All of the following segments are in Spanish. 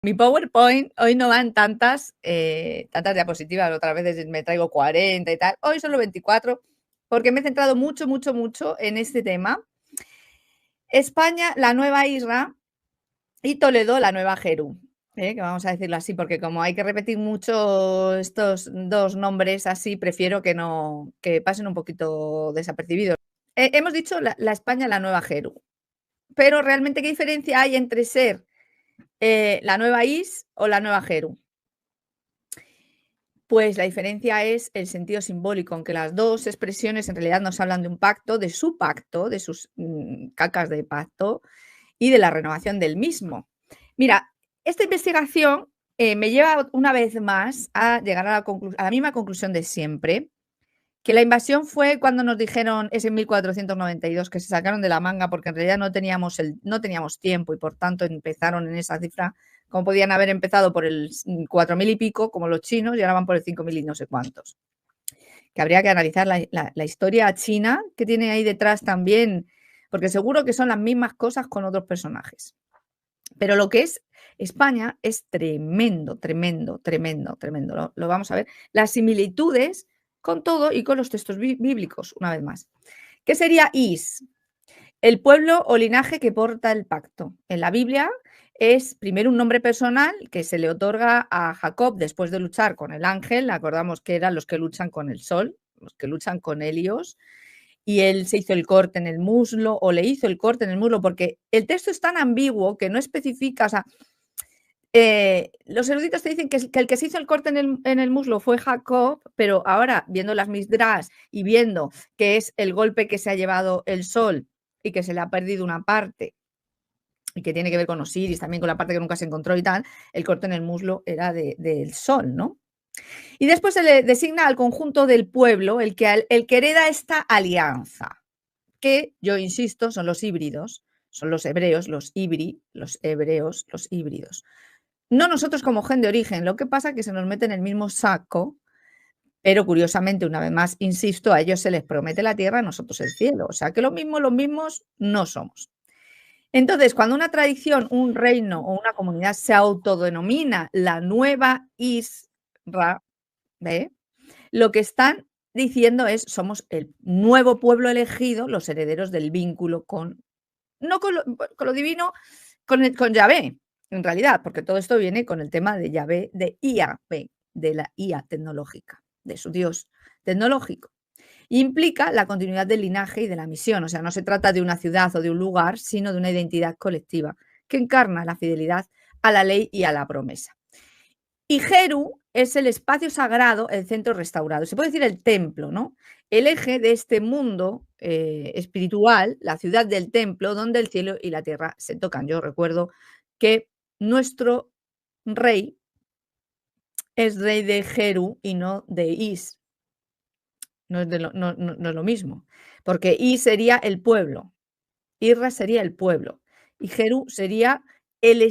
Mi PowerPoint hoy no van tantas diapositivas, otras veces me traigo 40 y tal. Hoy solo 24, porque me he centrado mucho en este tema. España, la nueva Isra, y Toledo, la nueva Jeru. Que vamos a decirlo así, porque como hay que repetir mucho estos dos nombres así, prefiero que pasen un poquito desapercibidos. Hemos dicho la España, la nueva Jeru. Pero realmente, ¿qué diferencia hay entre ser la nueva Is o la nueva Jeru? Pues la diferencia es el sentido simbólico, aunque las dos expresiones en realidad nos hablan de un pacto, de su pacto, de sus cacas de pacto y de la renovación del mismo. Mira, esta investigación me lleva una vez más a llegar a la misma conclusión de siempre, que la invasión fue cuando nos dijeron, es en 1492, que se sacaron de la manga porque en realidad no teníamos tiempo y por tanto empezaron en esa cifra, como podían haber empezado por el 4000 y pico, como los chinos, y ahora van por el 5000 y no sé cuántos. Que habría que analizar la historia china que tiene ahí detrás también, porque seguro que son las mismas cosas con otros personajes. Pero lo que es España es tremendo, tremendo, tremendo, tremendo. Lo vamos a ver. Las similitudes con todo y con los textos bíblicos, una vez más. ¿Qué sería Is? El pueblo o linaje que porta el pacto. En la Biblia es primero un nombre personal que se le otorga a Jacob después de luchar con el ángel. Acordamos que eran los que luchan con el sol, los que luchan con Helios. Y él se hizo el corte en el muslo o le hizo el corte en el muslo, porque el texto es tan ambiguo que no especifica, o sea, los eruditos te dicen que el que se hizo el corte en el muslo fue Jacob, pero ahora viendo las Misdrash y viendo que es el golpe que se ha llevado el sol y que se le ha perdido una parte y que tiene que ver con Osiris, también con la parte que nunca se encontró y tal, el corte en el muslo era del sol, ¿no? Y después se le designa al conjunto del pueblo el que hereda esta alianza, que yo insisto, son los híbridos, son los hebreos, los hebreos, los híbridos. No nosotros como gen de origen, lo que pasa es que se nos mete en el mismo saco, pero curiosamente, una vez más, insisto, a ellos se les promete la tierra, a nosotros el cielo. O sea que los mismos no somos. Entonces, cuando una tradición, un reino o una comunidad se autodenomina la nueva Isra, ¿ve? Lo que están diciendo es, somos el nuevo pueblo elegido, los herederos del vínculo no con lo divino, con Yahvé, en realidad, porque todo esto viene con el tema de Yahvé, de IA, de la IA tecnológica, de su Dios tecnológico. Implica la continuidad del linaje y de la misión, o sea, no se trata de una ciudad o de un lugar, sino de una identidad colectiva que encarna la fidelidad a la ley y a la promesa. Y Jeru es el espacio sagrado, el centro restaurado. Se puede decir el templo, ¿no? El eje de este mundo espiritual, la ciudad del templo, donde el cielo y la tierra se tocan. Yo recuerdo que nuestro rey es rey de Jeru y no de Is. No es lo mismo, porque Is sería el pueblo, Irra sería el pueblo y Jeru sería el,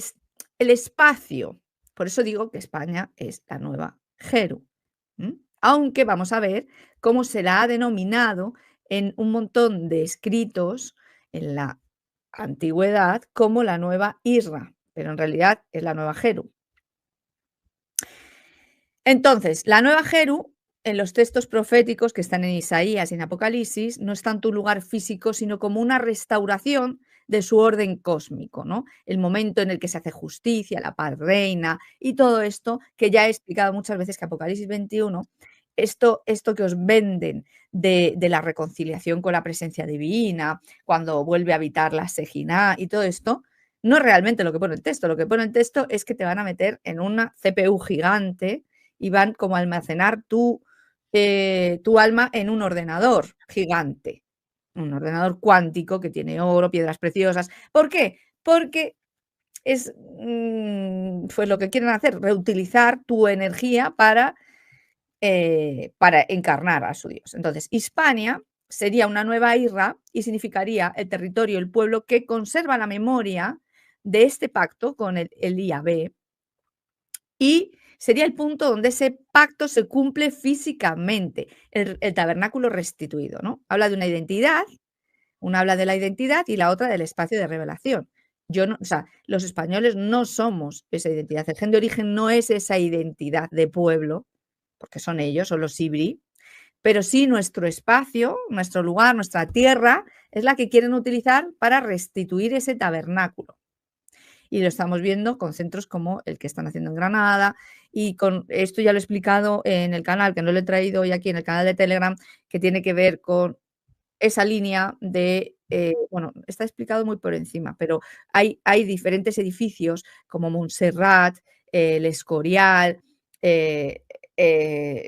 el espacio. Por eso digo que España es la nueva Jeru. Aunque vamos a ver cómo se la ha denominado en un montón de escritos en la antigüedad como la nueva Isra, pero en realidad es la nueva Jeru. Entonces, la nueva Jeru, en los textos proféticos que están en Isaías y en Apocalipsis, no es tanto un lugar físico, sino como una restauración de su orden cósmico, ¿no? El momento en el que se hace justicia, la paz reina y todo esto, que ya he explicado muchas veces que Apocalipsis 21, esto que os venden de la reconciliación con la presencia divina, cuando vuelve a habitar la Sejina y todo esto, no es realmente lo que pone el texto. Lo que pone el texto es que te van a meter en una CPU gigante y van como a almacenar tu alma en un ordenador gigante, un ordenador cuántico que tiene oro, piedras preciosas. ¿Por qué? Porque es pues lo que quieren hacer, reutilizar tu energía para encarnar a su Dios. Entonces, Hispania sería una nueva Irra y significaría el territorio, el pueblo que conserva la memoria de este pacto con el IAB y sería el punto donde ese pacto se cumple físicamente, el tabernáculo restituido, ¿no? Habla de una identidad, una habla de la identidad y la otra del espacio de revelación. Yo no, o sea, los españoles no somos esa identidad. El gen de origen no es esa identidad de pueblo, porque son ellos, son los ibrí, pero sí nuestro espacio, nuestro lugar, nuestra tierra, es la que quieren utilizar para restituir ese tabernáculo. Y lo estamos viendo con centros como el que están haciendo en Granada, y con esto ya lo he explicado en el canal, que no lo he traído hoy aquí en el canal de Telegram, que tiene que ver con esa línea de, bueno, está explicado muy por encima, pero hay diferentes edificios como Montserrat, el Escorial,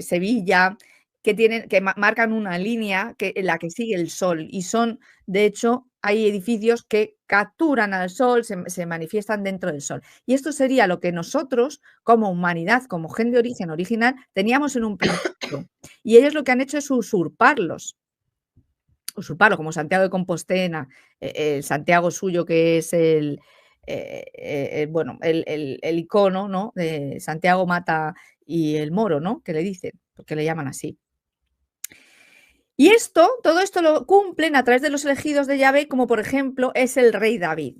Sevilla, que marcan una línea en la que sigue el sol, y son, de hecho, hay edificios que capturan al sol, se manifiestan dentro del sol. Y esto sería lo que nosotros, como humanidad, como gen de origen original, teníamos en un principio. Y ellos lo que han hecho es usurparlo, como Santiago de Compostela, el Santiago suyo, que es bueno, el icono, ¿no?, de Santiago mata y el moro, ¿no?, que le dicen, porque le llaman así. Y todo esto lo cumplen a través de los elegidos de Yahvé, como por ejemplo es el rey David.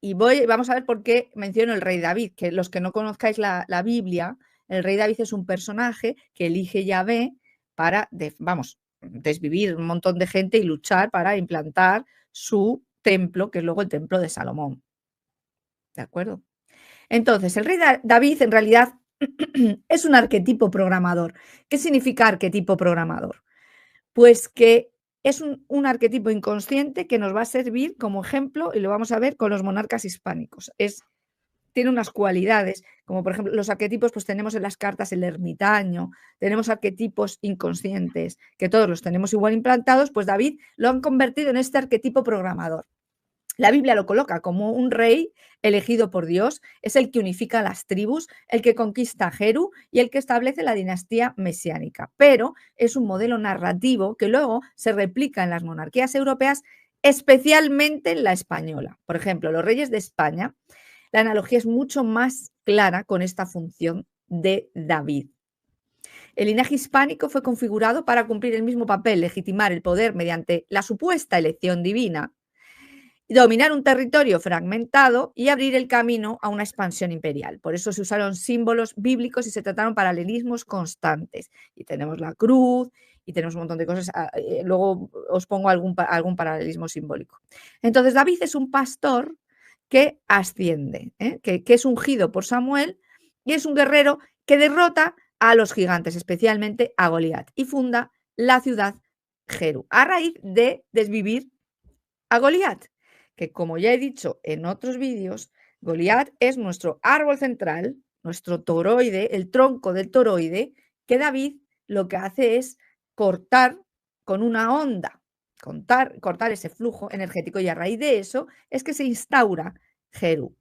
Y vamos a ver por qué menciono el rey David, que los que no conozcáis la Biblia, el rey David es un personaje que elige Yahvé para, desvivir un montón de gente y luchar para implantar su templo, que es luego el templo de Salomón. ¿De acuerdo? Entonces, el rey David en realidad es un arquetipo programador. ¿Qué significa arquetipo programador? Pues que es un arquetipo inconsciente que nos va a servir como ejemplo, y lo vamos a ver con los monarcas hispánicos. Tiene unas cualidades, como por ejemplo los arquetipos, pues tenemos en las cartas el ermitaño, tenemos arquetipos inconscientes, que todos los tenemos igual implantados, pues David lo han convertido en este arquetipo programador. La Biblia lo coloca como un rey elegido por Dios, es el que unifica las tribus, el que conquista a Jeru y el que establece la dinastía mesiánica. Pero es un modelo narrativo que luego se replica en las monarquías europeas, especialmente en la española. Por ejemplo, los reyes de España, la analogía es mucho más clara con esta función de David. El linaje hispánico fue configurado para cumplir el mismo papel, legitimar el poder mediante la supuesta elección divina, dominar un territorio fragmentado y abrir el camino a una expansión imperial. Por eso se usaron símbolos bíblicos y se trataron paralelismos constantes. Y tenemos la cruz y tenemos un montón de cosas. Luego os pongo algún paralelismo simbólico. Entonces, David es un pastor que asciende, que es ungido por Samuel, y es un guerrero que derrota a los gigantes, especialmente a Goliat, y funda la ciudad Jeru, a raíz de desvivir a Goliat, que como ya he dicho en otros vídeos, Goliat es nuestro árbol central, nuestro toroide, el tronco del toroide, que David lo que hace es cortar con una onda, cortar ese flujo energético, y a raíz de eso es que se instaura Jeru.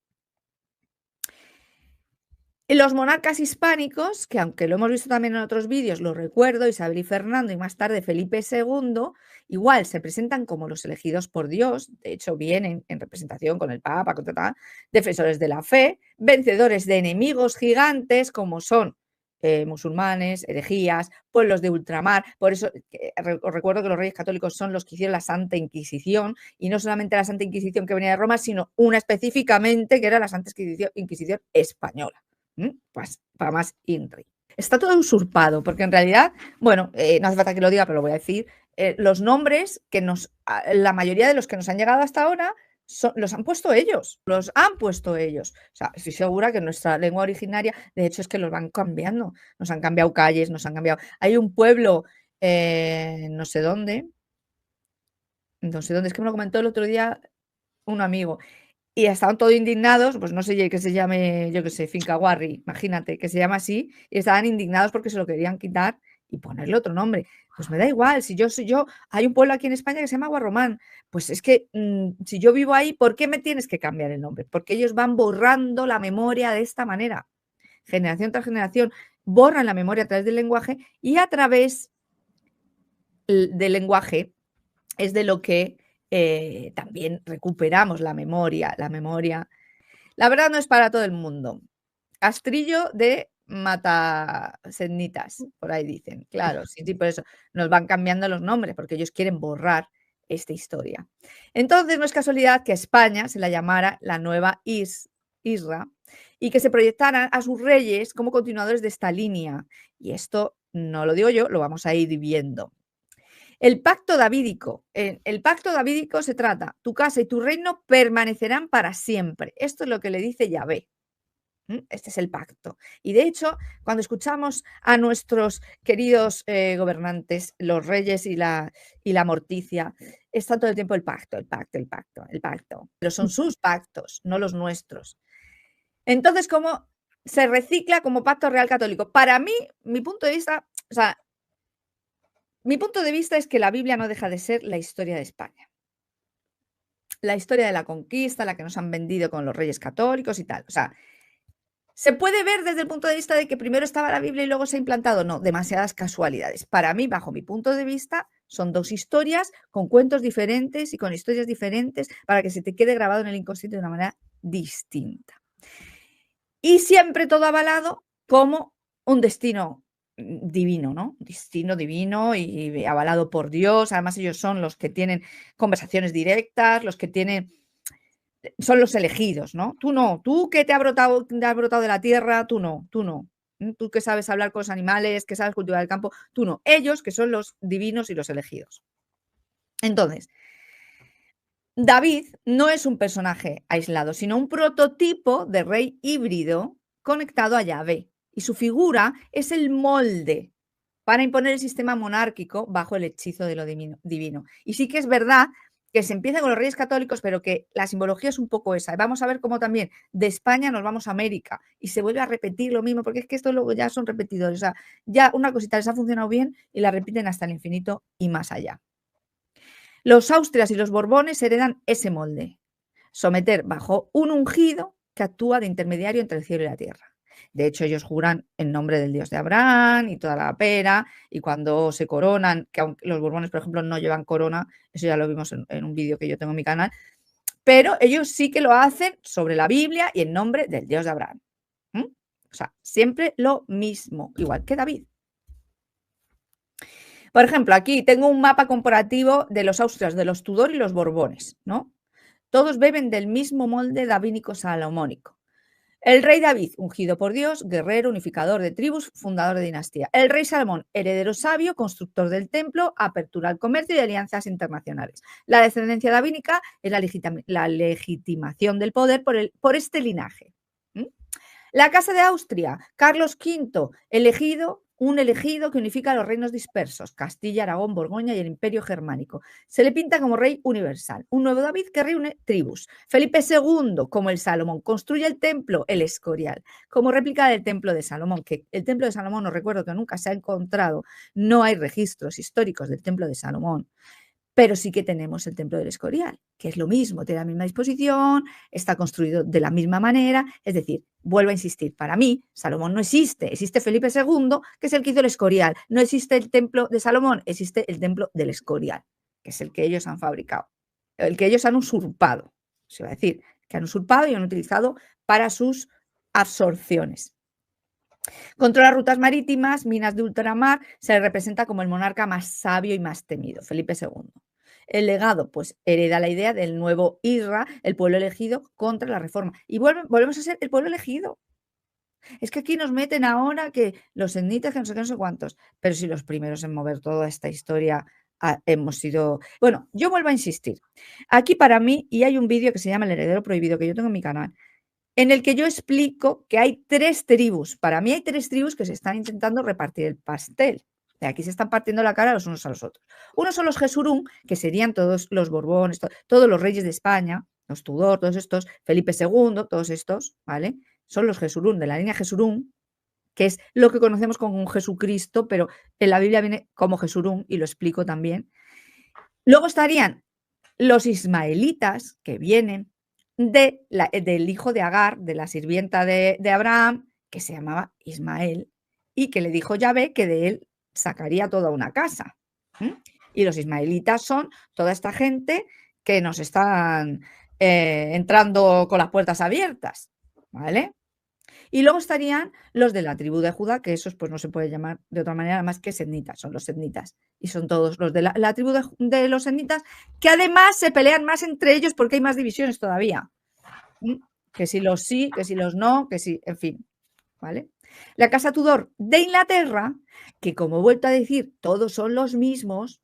Los monarcas hispánicos, que aunque lo hemos visto también en otros vídeos, lo recuerdo, Isabel y Fernando y más tarde Felipe II, igual se presentan como los elegidos por Dios, de hecho vienen en representación con el Papa, defensores de la fe, vencedores de enemigos gigantes como son musulmanes, herejías, pueblos de ultramar. Por eso os recuerdo que los reyes católicos son los que hicieron la Santa Inquisición, y no solamente la Santa Inquisición que venía de Roma, sino una específicamente que era la Santa Inquisición española. Pues para más INRI. Está todo usurpado, porque en realidad, bueno, no hace falta que lo diga, pero lo voy a decir, los nombres que la mayoría de los que nos han llegado hasta ahora los han puesto ellos, O sea, estoy segura que en nuestra lengua originaria, de hecho, es que los van cambiando. Nos han cambiado calles, nos han cambiado. Hay un pueblo, no sé dónde, es que me lo comentó el otro día un amigo, y estaban todos indignados, pues no sé, que se llame, yo qué sé, Fincaguarri, imagínate, que se llama así, y estaban indignados porque se lo querían quitar y ponerle otro nombre. Pues me da igual, si yo soy yo, hay un pueblo aquí en España que se llama Guarromán, pues es que si yo vivo ahí, ¿por qué me tienes que cambiar el nombre? Porque ellos van borrando la memoria de esta manera, generación tras generación, borran la memoria a través del lenguaje, y a través del lenguaje es de lo que también recuperamos la memoria. La verdad no es para todo el mundo. Astrillo de Matasednitas, por ahí dicen. Claro, sí, por eso nos van cambiando los nombres, porque ellos quieren borrar esta historia. Entonces no es casualidad que a España se la llamara la nueva Isra y que se proyectaran a sus reyes como continuadores de esta línea. Y esto no lo digo yo, lo vamos a ir viendo. El pacto davídico. El pacto davídico se trata, tu casa y tu reino permanecerán para siempre. Esto es lo que le dice Yahvé. Este es el pacto. Y de hecho, cuando escuchamos a nuestros queridos gobernantes, los reyes y la morticia, está todo el tiempo el pacto, el pacto, el pacto, el pacto. Pero son sus pactos, no los nuestros. Entonces, ¿cómo se recicla como pacto real católico? Para mí, mi punto de vista, o sea, mi punto de vista es que la Biblia no deja de ser la historia de España. La historia de la conquista, la que nos han vendido con los reyes católicos y tal. O sea, ¿se puede ver desde el punto de vista de que primero estaba la Biblia y luego se ha implantado? No, demasiadas casualidades. Para mí, bajo mi punto de vista, son dos historias con cuentos diferentes y con historias diferentes para que se te quede grabado en el inconsciente de una manera distinta. Y siempre todo avalado como un destino divino, ¿no? Destino divino y avalado por Dios. Además, ellos son los que tienen conversaciones directas, los que tienen son los elegidos, ¿no? Tú no, tú que te has brotado de la tierra, tú no, tú no. Tú que sabes hablar con los animales, que sabes cultivar el campo, tú no. Ellos que son los divinos y los elegidos. Entonces, David no es un personaje aislado, sino un prototipo de rey híbrido conectado a Yahvé. Y su figura es el molde para imponer el sistema monárquico bajo el hechizo de lo divino. Y sí que es verdad que se empieza con los reyes católicos, pero que la simbología es un poco esa. Vamos a ver cómo también de España nos vamos a América y se vuelve a repetir lo mismo, porque es que esto luego ya son repetidores. O sea, ya una cosita les ha funcionado bien y la repiten hasta el infinito y más allá. Los Austrias y los Borbones heredan ese molde, someter bajo un ungido que actúa de intermediario entre el cielo y la tierra. De hecho, ellos juran en nombre del Dios de Abraham y toda la pera, y cuando se coronan, que aunque los Borbones, por ejemplo, no llevan corona, eso ya lo vimos en un vídeo que yo tengo en mi canal, pero ellos sí que lo hacen sobre la Biblia y en nombre del Dios de Abraham. O sea, siempre lo mismo, igual que David. Por ejemplo, aquí tengo un mapa comparativo de los Austrias, de los Tudor y los Borbones, ¿no? Todos beben del mismo molde davínico salomónico. El rey David, ungido por Dios, guerrero, unificador de tribus, fundador de dinastía. El rey Salomón, heredero sabio, constructor del templo, apertura al comercio y alianzas internacionales. La descendencia davínica es la legitimación del poder por este linaje. La Casa de Austria, Carlos V, un elegido que unifica los reinos dispersos, Castilla, Aragón, Borgoña y el Imperio Germánico. Se le pinta como rey universal. Un nuevo David que reúne tribus. Felipe II, como el Salomón, construye el templo, el Escorial, como réplica del templo de Salomón, que el templo de Salomón, os recuerdo que nunca se ha encontrado, no hay registros históricos del templo de Salomón. Pero sí que tenemos el templo del Escorial, que es lo mismo, tiene la misma disposición, está construido de la misma manera. Es decir, vuelvo a insistir, para mí Salomón no existe, existe Felipe II, que es el que hizo el Escorial. No existe el templo de Salomón, existe el templo del Escorial, que es el que ellos han fabricado, el que ellos han usurpado, se va a decir, que han usurpado y han utilizado para sus absorciones. Controla rutas marítimas, minas de ultramar, se le representa como el monarca más sabio y más temido, Felipe II. El legado, pues hereda la idea del nuevo Isra, el pueblo elegido contra la reforma. Y volvemos a ser el pueblo elegido. Es que aquí nos meten ahora que los etnitas, que no sé qué, no sé cuántos. Pero si los primeros en mover toda esta historia hemos sido... Bueno, yo vuelvo a insistir. Aquí para mí, y hay un vídeo que se llama El heredero prohibido, que yo tengo en mi canal, en el que yo explico que hay 3 tribus. Para mí hay 3 tribus que se están intentando repartir el pastel. De aquí se están partiendo la cara los unos a los otros. Unos son los Jesurún, que serían todos los Borbones, todos los reyes de España, los Tudor, todos estos, Felipe II, todos estos, ¿vale? Son los Jesurún, de la línea Jesurún, que es lo que conocemos como Jesucristo, pero en la Biblia viene como Jesurún, y lo explico también. Luego estarían los ismaelitas, que vienen del hijo de Agar, de la sirvienta de Abraham, que se llamaba Ismael, y que le dijo Yahvé que de él sacaría toda una casa. Y los ismaelitas son toda esta gente que nos están entrando con las puertas abiertas, ¿vale? Y luego estarían los de la tribu de Judá, que esos pues no se puede llamar de otra manera más que sednitas, son los sednitas. Y son todos los de la tribu de los sednitas, que además se pelean más entre ellos porque hay más divisiones todavía. Que si los sí, que si los no, que si, en fin, ¿vale? La casa Tudor de Inglaterra, que como he vuelto a decir, todos son los mismos,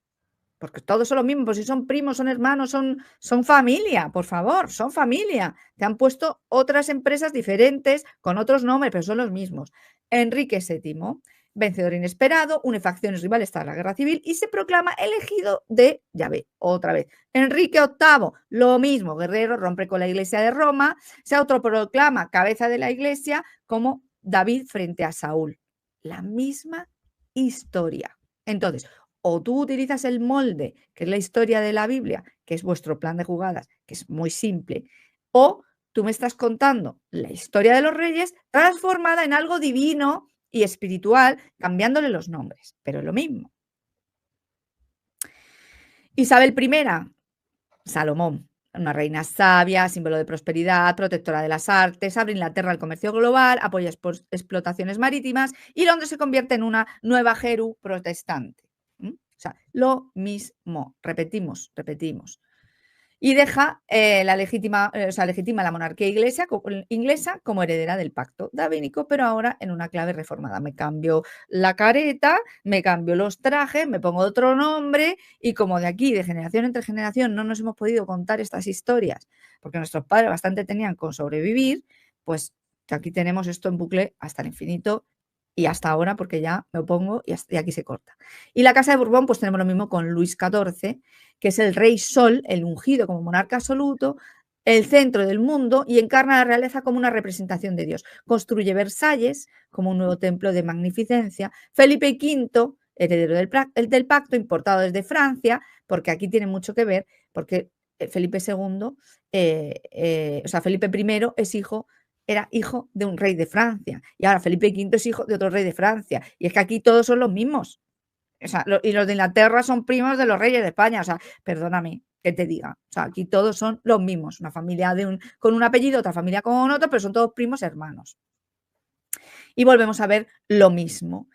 porque todos son los mismos, pues si son primos, son hermanos, son familia, por favor, son familia. Te han puesto otras empresas diferentes con otros nombres, pero son los mismos. Enrique VII, vencedor inesperado, une facciones rivales tras la guerra civil y se proclama elegido de Yahvé, otra vez. Enrique VIII, lo mismo, guerrero, rompe con la iglesia de Roma, se autoproclama cabeza de la iglesia como David frente a Saúl. La misma historia. Entonces, o tú utilizas el molde, que es la historia de la Biblia, que es vuestro plan de jugadas, que es muy simple, o tú me estás contando la historia de los reyes transformada en algo divino y espiritual, cambiándole los nombres, pero es lo mismo. Isabel I, Salomón, una reina sabia, símbolo de prosperidad, protectora de las artes, abre Inglaterra al comercio global, apoya explotaciones marítimas y Londres se convierte en una nueva Jerú protestante. O sea, lo mismo, repetimos. Y deja legitima la monarquía inglesa como heredera del pacto davínico, pero ahora en una clave reformada. Me cambio la careta, me cambio los trajes, me pongo otro nombre y como de aquí, de generación entre generación, no nos hemos podido contar estas historias, porque nuestros padres bastante tenían con sobrevivir, pues aquí tenemos esto en bucle hasta el infinito y hasta ahora, porque ya me opongo y aquí se corta. Y la Casa de Borbón, pues tenemos lo mismo con Luis XIV, que es el rey Sol, el ungido como monarca absoluto, el centro del mundo y encarna la realeza como una representación de Dios. Construye Versalles como un nuevo templo de magnificencia. Felipe V, heredero del pacto, importado desde Francia, porque aquí tiene mucho que ver, porque Felipe II, Felipe I era hijo de un rey de Francia y ahora Felipe V es hijo de otro rey de Francia. Y es que aquí todos son los mismos. O sea, y los de Inglaterra son primos de los reyes de España. O sea, perdóname que te diga. O sea, aquí todos son los mismos. Una familia con un apellido, otra familia con otro, pero son todos primos hermanos. Y volvemos a ver lo mismo.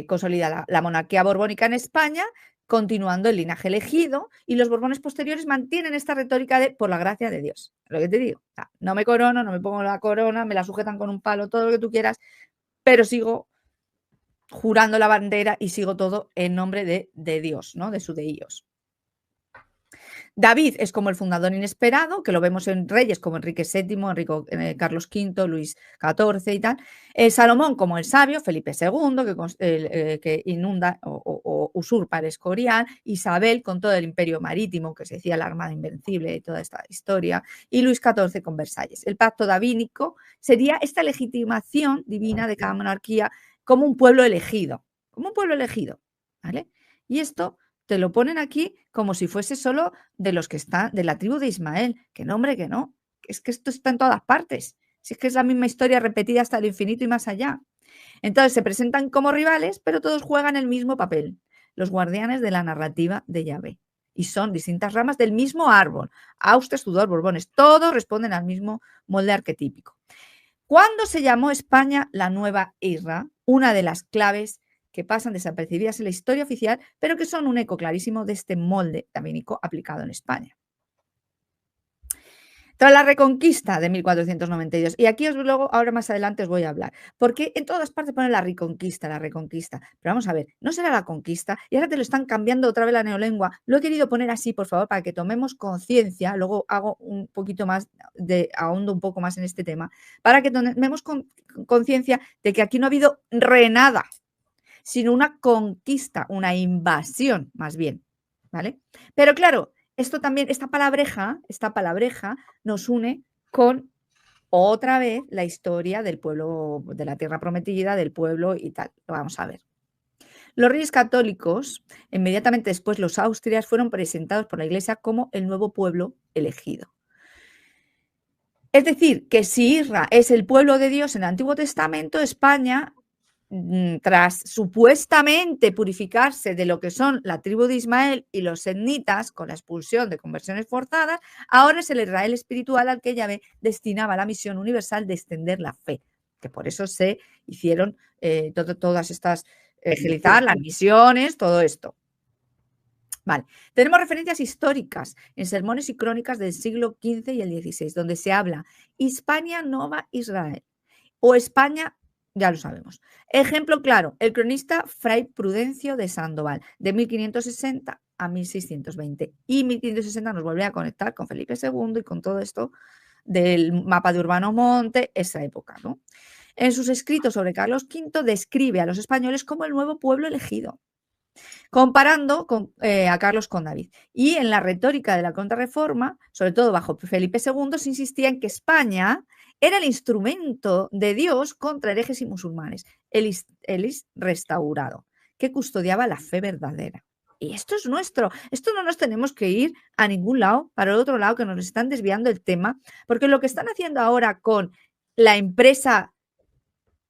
Consolida la monarquía borbónica en España, continuando el linaje elegido, y los Borbones posteriores mantienen esta retórica de por la gracia de Dios. Lo que te digo, o sea, no me corono, no me pongo la corona, me la sujetan con un palo, todo lo que tú quieras, pero sigo jurando la bandera y sigo todo en nombre de Dios, ¿no? De su deíos. David es como el fundador inesperado, que lo vemos en reyes como Enrique VII, Carlos V, Luis XIV y tal. Salomón como el sabio, Felipe II, que inunda o usurpa el Escorial. Isabel con todo el imperio marítimo, que se decía la Armada Invencible y toda esta historia. Y Luis XIV con Versalles. El pacto davínico sería esta legitimación divina de cada monarquía como un pueblo elegido, ¿vale? Y esto te lo ponen aquí como si fuese solo de los que están de la tribu de Ismael. Que no, hombre, que no. Es que esto está en todas partes. Si es que es la misma historia repetida hasta el infinito y más allá. Entonces se presentan como rivales, pero todos juegan el mismo papel. Los guardianes de la narrativa de Yahvé. Y son distintas ramas del mismo árbol. Austres, Tudor, Borbones. Todos responden al mismo molde arquetípico. ¿Cuándo se llamó España la nueva Isra? Una de las claves que pasan desapercibidas en la historia oficial, pero que son un eco clarísimo de este molde davínico aplicado en España. Tras la Reconquista de 1492, y aquí luego, ahora más adelante os voy a hablar, porque en todas partes ponen la Reconquista, pero vamos a ver, no será la conquista, y ahora te lo están cambiando otra vez la neolengua. Lo he querido poner así, por favor, para que tomemos conciencia, luego hago un poquito más, ahondo un poco más en este tema, para que tomemos conciencia de que aquí no ha habido renada, sino una conquista, una invasión, más bien, ¿vale? Pero claro, esto también, esta palabreja nos une con otra vez la historia del pueblo, de la tierra prometida, del pueblo y tal. Lo vamos a ver. Los reyes católicos, inmediatamente después los austrias, fueron presentados por la Iglesia como el nuevo pueblo elegido. Es decir, que si Israel es el pueblo de Dios en el Antiguo Testamento, España, tras supuestamente purificarse de lo que son la tribu de Ismael y los sednitas con la expulsión de conversiones forzadas, ahora es el Israel espiritual al que Yahvé destinaba la misión universal de extender la fe. que por eso se hicieron todas estas, agilizar las misiones, todo esto. Vale, tenemos referencias históricas en sermones y crónicas del siglo XV y el XVI, donde se habla Hispania Nova Israel o España, ya lo sabemos. Ejemplo claro, el cronista Fray Prudencio de Sandoval, de 1560 a 1620. Y 1560 nos vuelve a conectar con Felipe II y con todo esto del mapa de Urbano Monte, esa época, ¿no? En sus escritos sobre Carlos V describe a los españoles como el nuevo pueblo elegido, comparando a Carlos con David. Y en la retórica de la Contrarreforma, sobre todo bajo Felipe II, se insistía en que España era el instrumento de Dios contra herejes y musulmanes, el restaurado, que custodiaba la fe verdadera. Y esto es nuestro, esto no nos tenemos que ir a ningún lado, para el otro lado, que nos están desviando el tema, porque lo que están haciendo ahora con la empresa,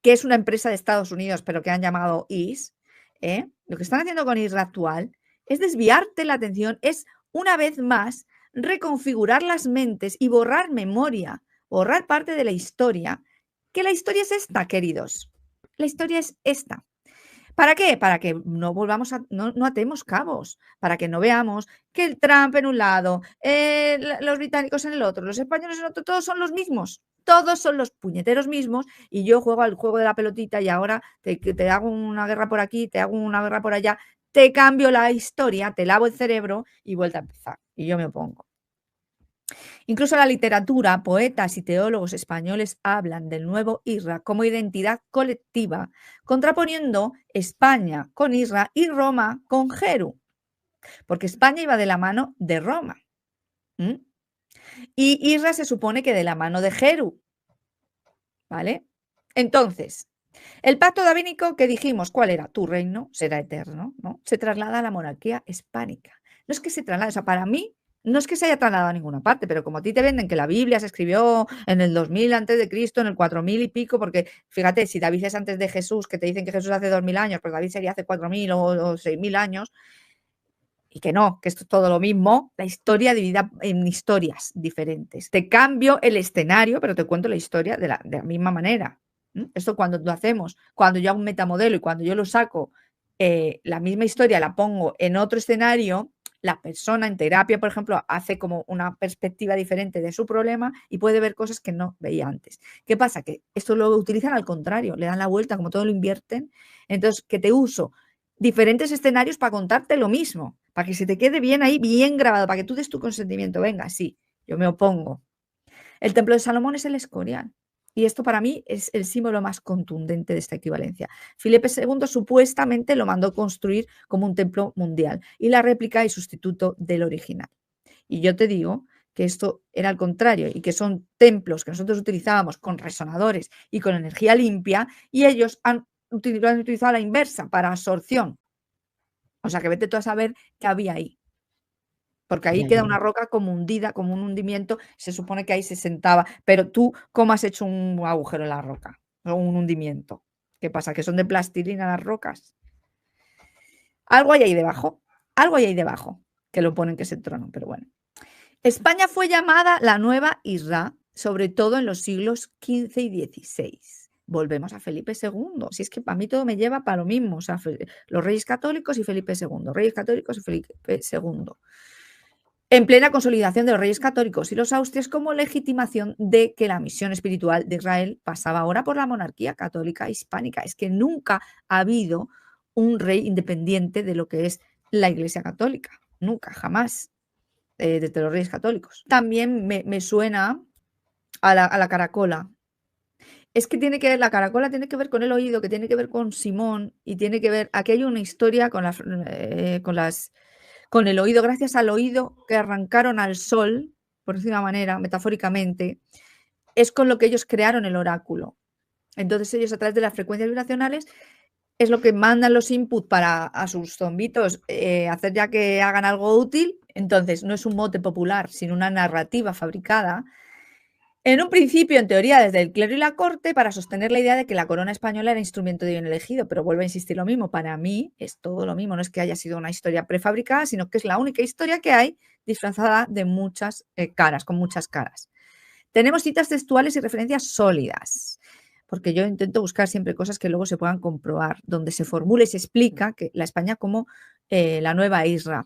que es una empresa de Estados Unidos, pero que han llamado IS, lo que están haciendo con Israel actual es desviarte la atención, es una vez más reconfigurar las mentes y borrar memoria, borrar parte de la historia, que la historia es esta, queridos. La historia es esta. ¿Para qué? Para que no volvamos a, no atemos cabos, para que no veamos que el Trump en un lado, los británicos en el otro, los españoles en el otro, todos son los mismos. Todos son los puñeteros mismos y yo juego al juego de la pelotita y ahora te hago una guerra por aquí, te hago una guerra por allá, te cambio la historia, te lavo el cerebro y vuelta a empezar. Y yo me opongo. Incluso la literatura, poetas y teólogos españoles hablan del nuevo Israel como identidad colectiva, contraponiendo España con Israel y Roma con Jeru, porque España iba de la mano de Roma. Y Israel se supone que de la mano de Jeru. ¿Vale? Entonces, el pacto davínico que dijimos, ¿cuál era? Tu reino será eterno, ¿no? Se traslada a la monarquía hispánica. No es que se traslade, o sea, para mí no es que se haya trasladado a ninguna parte, pero como a ti te venden que la Biblia se escribió en el 2000 antes de Cristo, en el 4000 y pico, porque fíjate, si David es antes de Jesús, que te dicen que Jesús hace 2000 años, pues David sería hace 4000 o 6000 años, y que no, que esto es todo lo mismo, la historia dividida en historias diferentes. Te cambio el escenario, pero te cuento la historia de la misma manera. Esto cuando lo hacemos, cuando yo hago un metamodelo y cuando yo lo saco, la misma historia la pongo en otro escenario, la persona en terapia, por ejemplo, hace como una perspectiva diferente de su problema y puede ver cosas que no veía antes. ¿Qué pasa? Que esto lo utilizan al contrario, le dan la vuelta, como todo lo invierten. Entonces, que te uso diferentes escenarios para contarte lo mismo, para que se te quede bien ahí, bien grabado, para que tú des tu consentimiento. Venga, sí, yo me opongo. El templo de Salomón es el Escorial. Y esto para mí es el símbolo más contundente de esta equivalencia. Felipe II supuestamente lo mandó construir como un templo mundial y la réplica y sustituto del original. Y yo te digo que esto era al contrario y que son templos que nosotros utilizábamos con resonadores y con energía limpia y ellos han utilizado la inversa para absorción. O sea que vete tú a saber qué había ahí. Porque ahí queda una roca como hundida, como un hundimiento, se supone que ahí se sentaba. Pero tú, ¿cómo has hecho un agujero en la roca? O un hundimiento. ¿Qué pasa? ¿Que son de plastilina las rocas? Algo hay ahí debajo. Algo hay ahí debajo. Que lo ponen que es el trono, pero bueno. España fue llamada la Nueva Israel, sobre todo en los siglos XV y XVI. Volvemos a Felipe II. Si es que para mí todo me lleva para lo mismo. O sea, los reyes católicos y Felipe II. Reyes católicos y Felipe II. En plena consolidación de los reyes católicos y los austrias como legitimación de que la misión espiritual de Israel pasaba ahora por la monarquía católica hispánica. Es que nunca ha habido un rey independiente de lo que es la Iglesia católica. Nunca, jamás, desde los reyes católicos. También me suena a la caracola. Es que tiene que ver, la caracola tiene que ver con el oído, que tiene que ver con Simón y tiene que ver, aquí hay una historia con el oído, gracias al oído que arrancaron al sol, por decir de una manera, metafóricamente, es con lo que ellos crearon el oráculo. Entonces ellos a través de las frecuencias vibracionales es lo que mandan los inputs para a sus zombitos hacer ya que hagan algo útil. Entonces no es un mote popular, sino una narrativa fabricada. En un principio, en teoría, desde el clero y la corte, para sostener la idea de que la corona española era instrumento de bien elegido, pero vuelvo a insistir lo mismo, para mí es todo lo mismo, no es que haya sido una historia prefabricada, sino que es la única historia que hay disfrazada de muchas caras, con muchas caras. Tenemos citas textuales y referencias sólidas. porque yo intento buscar siempre cosas que luego se puedan comprobar, donde se formule y se explica que la España como la nueva isla.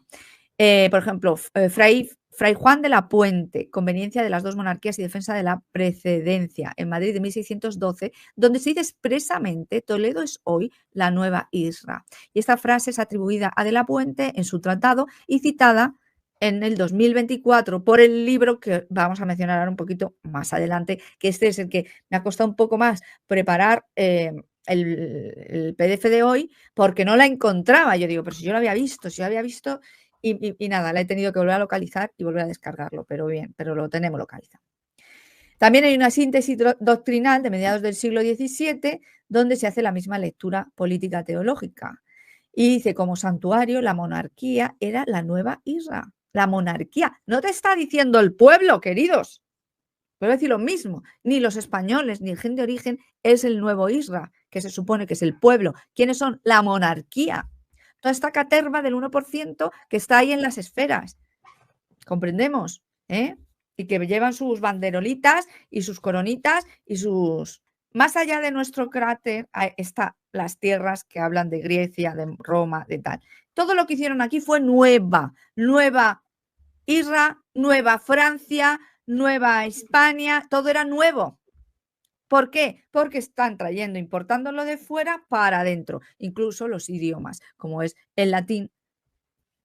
Por ejemplo, Fray Juan de la Puente, Conveniencia de las dos monarquías y defensa de la precedencia, en Madrid de 1612, donde se dice expresamente Toledo es hoy la nueva isla. Y esta frase es atribuida a de la Puente en su tratado y citada en el 2024 por el libro que vamos a mencionar ahora un poquito más adelante, que este es el que me ha costado un poco más preparar el PDF de hoy, porque no la encontraba. Yo digo, pero si yo lo había visto, y nada, la he tenido que volver a localizar y volver a descargarlo, pero bien, pero lo tenemos localizado. También hay una síntesis doctrinal de mediados del siglo XVII donde se hace la misma lectura política teológica. Y dice, como santuario, la monarquía era la nueva isla. La monarquía. No te está diciendo el pueblo, queridos. Puedo decir lo mismo. Ni los españoles, ni el gen de origen es el nuevo isla, que se supone que es el pueblo. ¿Quiénes son? La monarquía. Toda esta caterva del 1% que está ahí en las esferas. ¿Comprendemos? Y que llevan sus banderolitas y sus coronitas y sus... Más allá de nuestro cráter están las tierras que hablan de Grecia, de Roma, de tal. Todo lo que hicieron aquí fue nueva Isra, nueva Francia, nueva España, todo era nuevo. ¿Por qué? Porque están trayendo, importándolo de fuera para adentro, incluso los idiomas, como es el latín,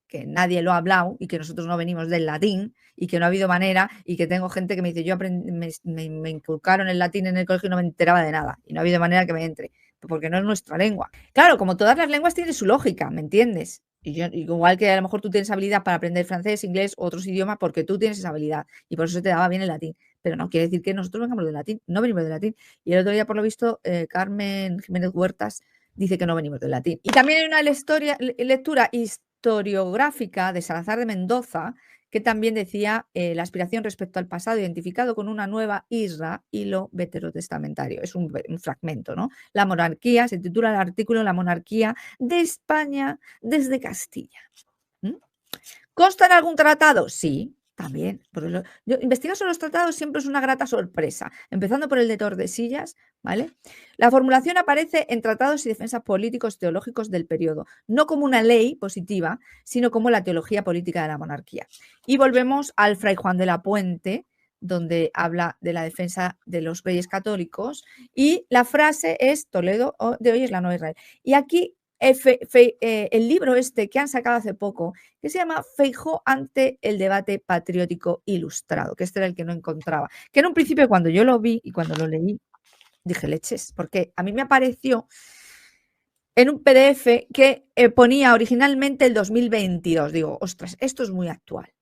que nadie lo ha hablado y que nosotros no venimos del latín y que no ha habido manera y que tengo gente que me dice, yo me inculcaron el latín en el colegio y no me enteraba de nada y no ha habido manera que me entre, porque no es nuestra lengua. Claro, como todas las lenguas tienen su lógica, ¿me entiendes? Y yo, igual que a lo mejor tú tienes habilidad para aprender francés, inglés u otros idiomas porque tú tienes esa habilidad y por eso se te daba bien el latín. Pero no quiere decir que nosotros vengamos del latín, no venimos del latín. Y el otro día, por lo visto, Carmen Jiménez Huertas dice que no venimos del latín. Y también hay una lectura historiográfica de Salazar de Mendoza, que también decía la aspiración respecto al pasado identificado con una nueva isla y lo veterotestamentario. Es un fragmento, ¿no? La monarquía, se titula el artículo La monarquía de España desde Castilla. ¿Consta en algún tratado? Sí, también. Investigar sobre los tratados siempre es una grata sorpresa, empezando por el de Tordesillas, ¿vale? La formulación aparece en tratados y defensas políticos teológicos del periodo, no como una ley positiva, sino como la teología política de la monarquía. Y volvemos al Fray Juan de la Puente, donde habla de la defensa de los reyes católicos, y la frase es Toledo de hoy es la nueva Israel. Y aquí el libro este que han sacado hace poco, que se llama Feijóo ante el debate patriótico ilustrado, que este era el que no encontraba. Que en un principio cuando yo lo vi y cuando lo leí, dije leches, porque a mí me apareció en un PDF que ponía originalmente el 2022. Digo, ostras, esto es muy actual.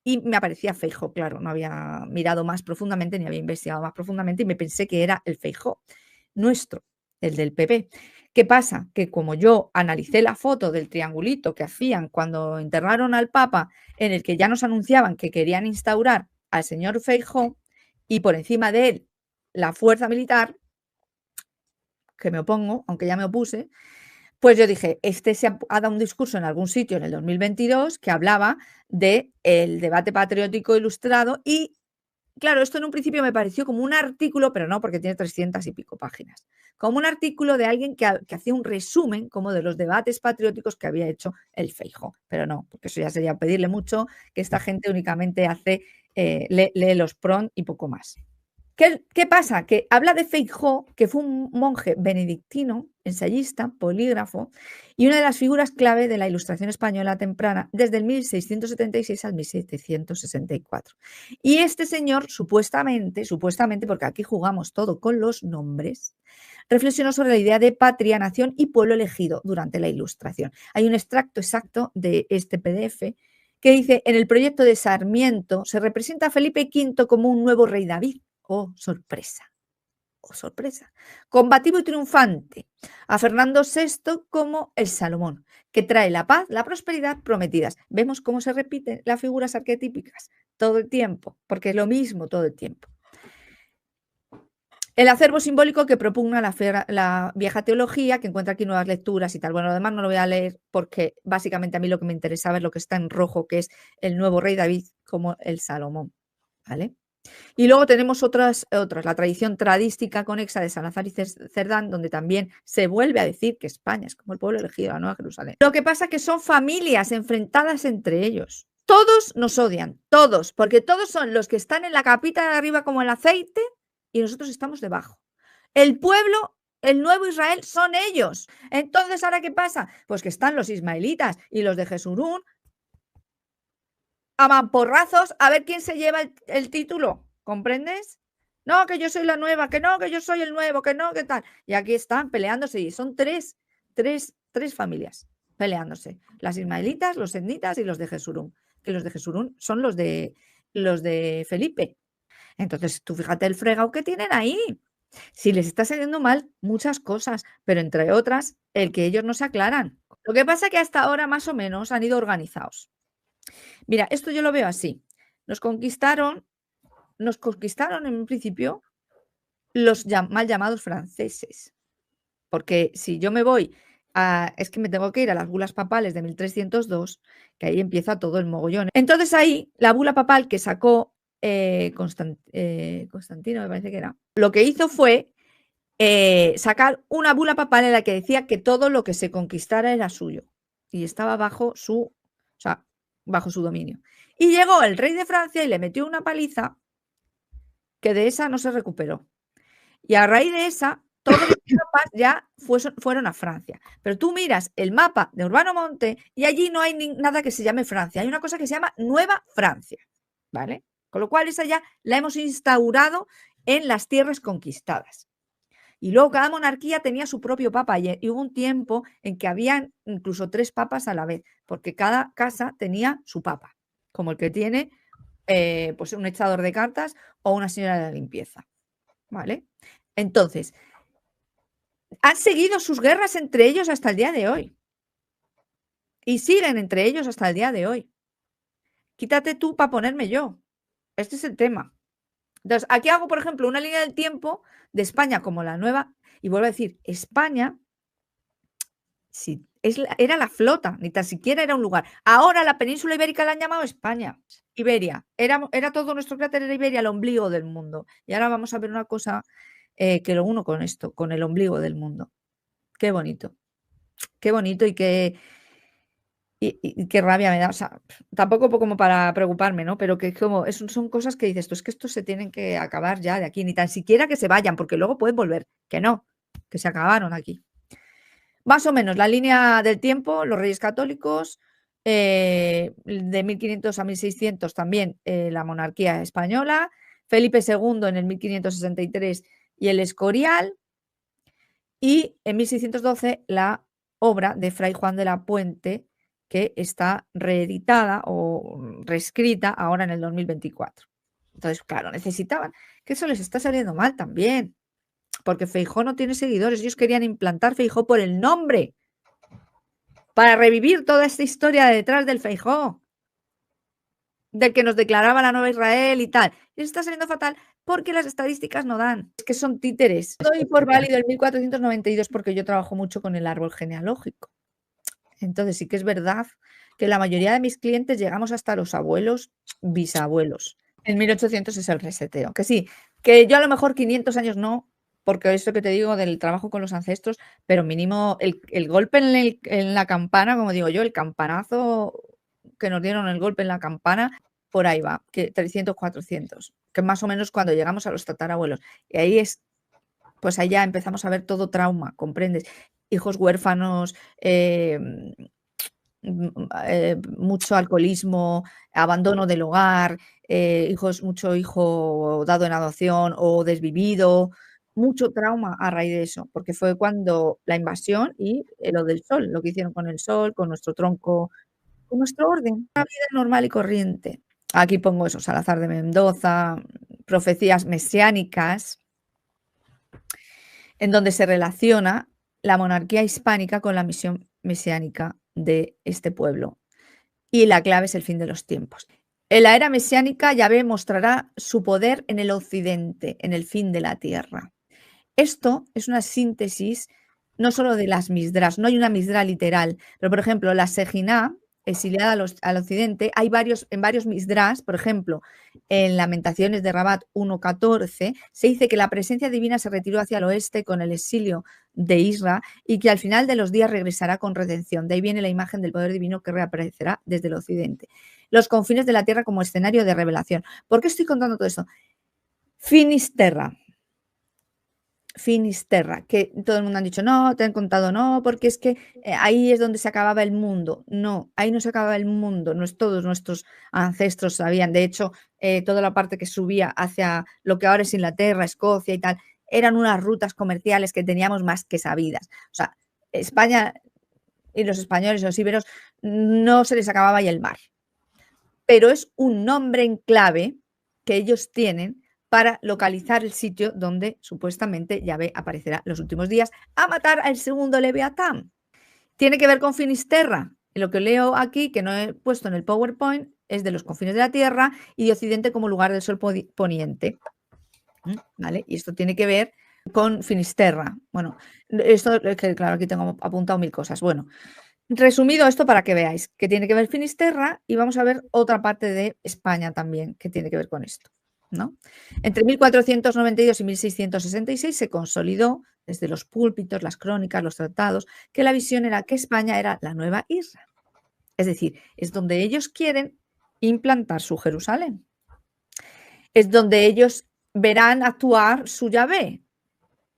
Y me aparecía Feijóo, claro, no había mirado más profundamente ni había investigado más profundamente y me pensé que era el Feijóo nuestro, el del PP. ¿Qué pasa? Que como yo analicé la foto del triangulito que hacían cuando internaron al Papa, en el que ya nos anunciaban que querían instaurar al señor Feijóo y por encima de él la fuerza militar, que me opongo, aunque ya me opuse, pues yo dije, este se ha dado un discurso en algún sitio en el 2022 que hablaba del debate patriótico ilustrado y claro, esto en un principio me pareció como un artículo, pero no, porque tiene 300 y pico páginas, como un artículo de alguien que hacía un resumen como de los debates patrióticos que había hecho el Feijóo, pero no, porque eso ya sería pedirle mucho, que esta gente únicamente lee los PRON y poco más. ¿Qué pasa? Que habla de Feijóo, que fue un monje benedictino, ensayista, polígrafo y una de las figuras clave de la Ilustración española temprana desde el 1676 al 1764. Y este señor, supuestamente, porque aquí jugamos todo con los nombres, reflexionó sobre la idea de patria, nación y pueblo elegido durante la Ilustración. Hay un extracto exacto de este PDF que dice, en el proyecto de Sarmiento se representa a Felipe V como un nuevo rey David. Oh, sorpresa. Oh, sorpresa. Combativo y triunfante. A Fernando VI como el Salomón, que trae la paz, la prosperidad prometidas. Vemos cómo se repiten las figuras arquetípicas todo el tiempo, porque es lo mismo todo el tiempo. El acervo simbólico que propugna la vieja teología, que encuentra aquí nuevas lecturas y tal. Bueno, lo demás no lo voy a leer porque básicamente a mí lo que me interesaba es lo que está en rojo, que es el nuevo rey David como el Salomón, ¿vale? Y luego tenemos otras, la tradición tradistica conexa de Salazar y Cerdán, donde también se vuelve a decir que España es como el pueblo elegido, la Nueva Jerusalén. Lo que pasa es que son familias enfrentadas entre ellos. Todos nos odian, todos, porque todos son los que están en la capita de arriba como el aceite y nosotros estamos debajo. El pueblo, el nuevo Israel, son ellos. Entonces, ¿ahora qué pasa? Pues que están los ismaelitas y los de Jesurún a mamporrazos a ver quién se lleva el título. ¿Comprendes? No, que yo soy la nueva, que no, que yo soy el nuevo, que no, que tal. Y aquí están peleándose y son tres familias peleándose. Las ismaelitas, los etnitas y los de Jesurún. Que los de Jesurún son los de Felipe. Entonces, tú fíjate el fregado que tienen ahí. Si les está saliendo mal muchas cosas, pero entre otras, el que ellos no se aclaran. Lo que pasa es que hasta ahora más o menos han ido organizados. Mira, esto yo lo veo así. Nos conquistaron en un principio los mal llamados franceses. Porque si yo me voy es que me tengo que ir a las bulas papales de 1302, que ahí empieza todo el mogollón. Entonces ahí, la bula papal que sacó Constantino, me parece que era, lo que hizo fue sacar una bula papal en la que decía que todo lo que se conquistara era suyo y estaba bajo su dominio. Y llegó el rey de Francia y le metió una paliza que de esa no se recuperó. Y a raíz de esa, todos los papas ya fueron a Francia. Pero tú miras el mapa de Urbano Monte y allí no hay nada que se llame Francia. Hay una cosa que se llama Nueva Francia, ¿vale? Con lo cual esa ya la hemos instaurado en las tierras conquistadas. Y luego cada monarquía tenía su propio papa y hubo un tiempo en que habían incluso 3 papas a la vez, porque cada casa tenía su papa, como el que tiene pues un echador de cartas o una señora de la limpieza, ¿vale? Entonces, han seguido sus guerras entre ellos hasta el día de hoy y siguen entre ellos hasta el día de hoy. Quítate tú para ponerme yo. Este es el tema. Entonces, aquí hago, por ejemplo, una línea del tiempo de España como la nueva, y vuelvo a decir, España sí, era la flota, ni tan siquiera era un lugar. Ahora la península ibérica la han llamado España, Iberia. Era todo nuestro cráter, era Iberia, el ombligo del mundo. Y ahora vamos a ver una cosa que lo uno con esto, con el ombligo del mundo. Qué bonito y qué rabia me da. O sea, tampoco como para preocuparme, ¿no? Pero que son cosas que dices tú, es que estos se tienen que acabar ya de aquí, ni tan siquiera que se vayan, porque luego pueden volver. Que no, que se acabaron aquí. Más o menos la línea del tiempo, los reyes católicos, de 1500 a 1600 también la monarquía española, Felipe II en el 1563 y el Escorial, y en 1612 la obra de Fray Juan de la Puente, que está reeditada o reescrita ahora en el 2024. Entonces, claro, necesitaban, que eso les está saliendo mal también, porque Feijóo no tiene seguidores. Ellos querían implantar Feijóo por el nombre, para revivir toda esta historia de detrás del Feijóo, del que nos declaraba la nueva Israel y tal. Les está saliendo fatal porque las estadísticas no dan. Es que son títeres. Doy por válido el 1492 porque yo trabajo mucho con el árbol genealógico. Entonces sí que es verdad que la mayoría de mis clientes llegamos hasta los abuelos, bisabuelos. En 1800 es el reseteo. Que sí, que yo a lo mejor 500 años no, porque esto que te digo del trabajo con los ancestros, pero mínimo el golpe en la campana, como digo yo, el campanazo que nos dieron, el golpe en la campana, por ahí va, que 300, 400, que más o menos cuando llegamos a los tatarabuelos. Y ahí pues ahí ya empezamos a ver todo trauma, ¿comprendes? Hijos huérfanos, mucho alcoholismo, abandono del hogar, mucho hijo dado en adopción o desvivido, mucho trauma a raíz de eso, porque fue cuando la invasión y lo del sol, lo que hicieron con el sol, con nuestro tronco, con nuestro orden, una vida normal y corriente. Aquí pongo eso, Salazar de Mendoza, profecías mesiánicas, en donde se relaciona la monarquía hispánica con la misión mesiánica de este pueblo. Y la clave es el fin de los tiempos. En la era mesiánica, Yahvé mostrará su poder en el occidente, en el fin de la tierra. Esto es una síntesis no solo de las misdras, no hay una misdra literal, pero por ejemplo, la Sejiná, exiliada al occidente, hay en varios Misdrash, por ejemplo, en Lamentaciones de Rabat 1.14, se dice que la presencia divina se retiró hacia el oeste con el exilio de Israel y que al final de los días regresará con redención. De ahí viene la imagen del poder divino que reaparecerá desde el occidente. Los confines de la tierra como escenario de revelación. ¿Por qué estoy contando todo esto? Finisterra. Finisterra, que todo el mundo ha dicho, no, te han contado, no, porque es que ahí es donde se acababa el mundo. No, ahí no se acababa el mundo, no es, todos nuestros ancestros sabían. De hecho, toda la parte que subía hacia lo que ahora es Inglaterra, Escocia y tal, eran unas rutas comerciales que teníamos más que sabidas. O sea, España y los españoles y los íberos no se les acababa ahí el mar. Pero es un nombre en clave que ellos tienen para localizar el sitio donde supuestamente Yahvé aparecerá los últimos días a matar al segundo Leviatán. Tiene que ver con Finisterra. Lo que leo aquí, que no he puesto en el PowerPoint, es de los confines de la Tierra y de Occidente como lugar del sol poniente. ¿Vale? Y esto tiene que ver con Finisterra. Bueno, esto es que, claro, aquí tengo apuntado 1000 cosas. Bueno, resumido esto para que veáis que tiene que ver Finisterra y vamos a ver otra parte de España también que tiene que ver con esto, ¿no? Entre 1492 y 1666 se consolidó desde los púlpitos, las crónicas, los tratados, que la visión era que España era la nueva Israel. Es decir, es donde ellos quieren implantar su Jerusalén. Es donde ellos verán actuar su Yahvé.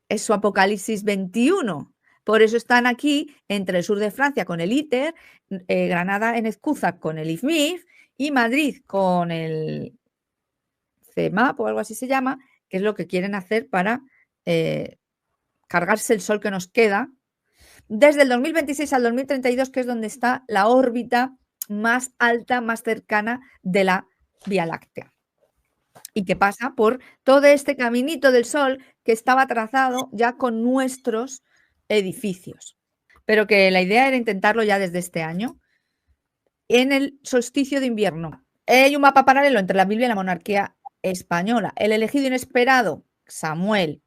Es su Apocalipsis 21. Por eso están aquí entre el sur de Francia con el ITER, Granada en Escúzar con el IFMIF y Madrid con el CEMAP o algo así se llama, que es lo que quieren hacer para cargarse el sol que nos queda desde el 2026 al 2032, que es donde está la órbita más alta, más cercana de la Vía Láctea. Y que pasa por todo este caminito del sol que estaba trazado ya con nuestros edificios. Pero que la idea era intentarlo ya desde este año, en el solsticio de invierno. Hay un mapa paralelo entre la Biblia y la monarquía española. El elegido inesperado, Samuel.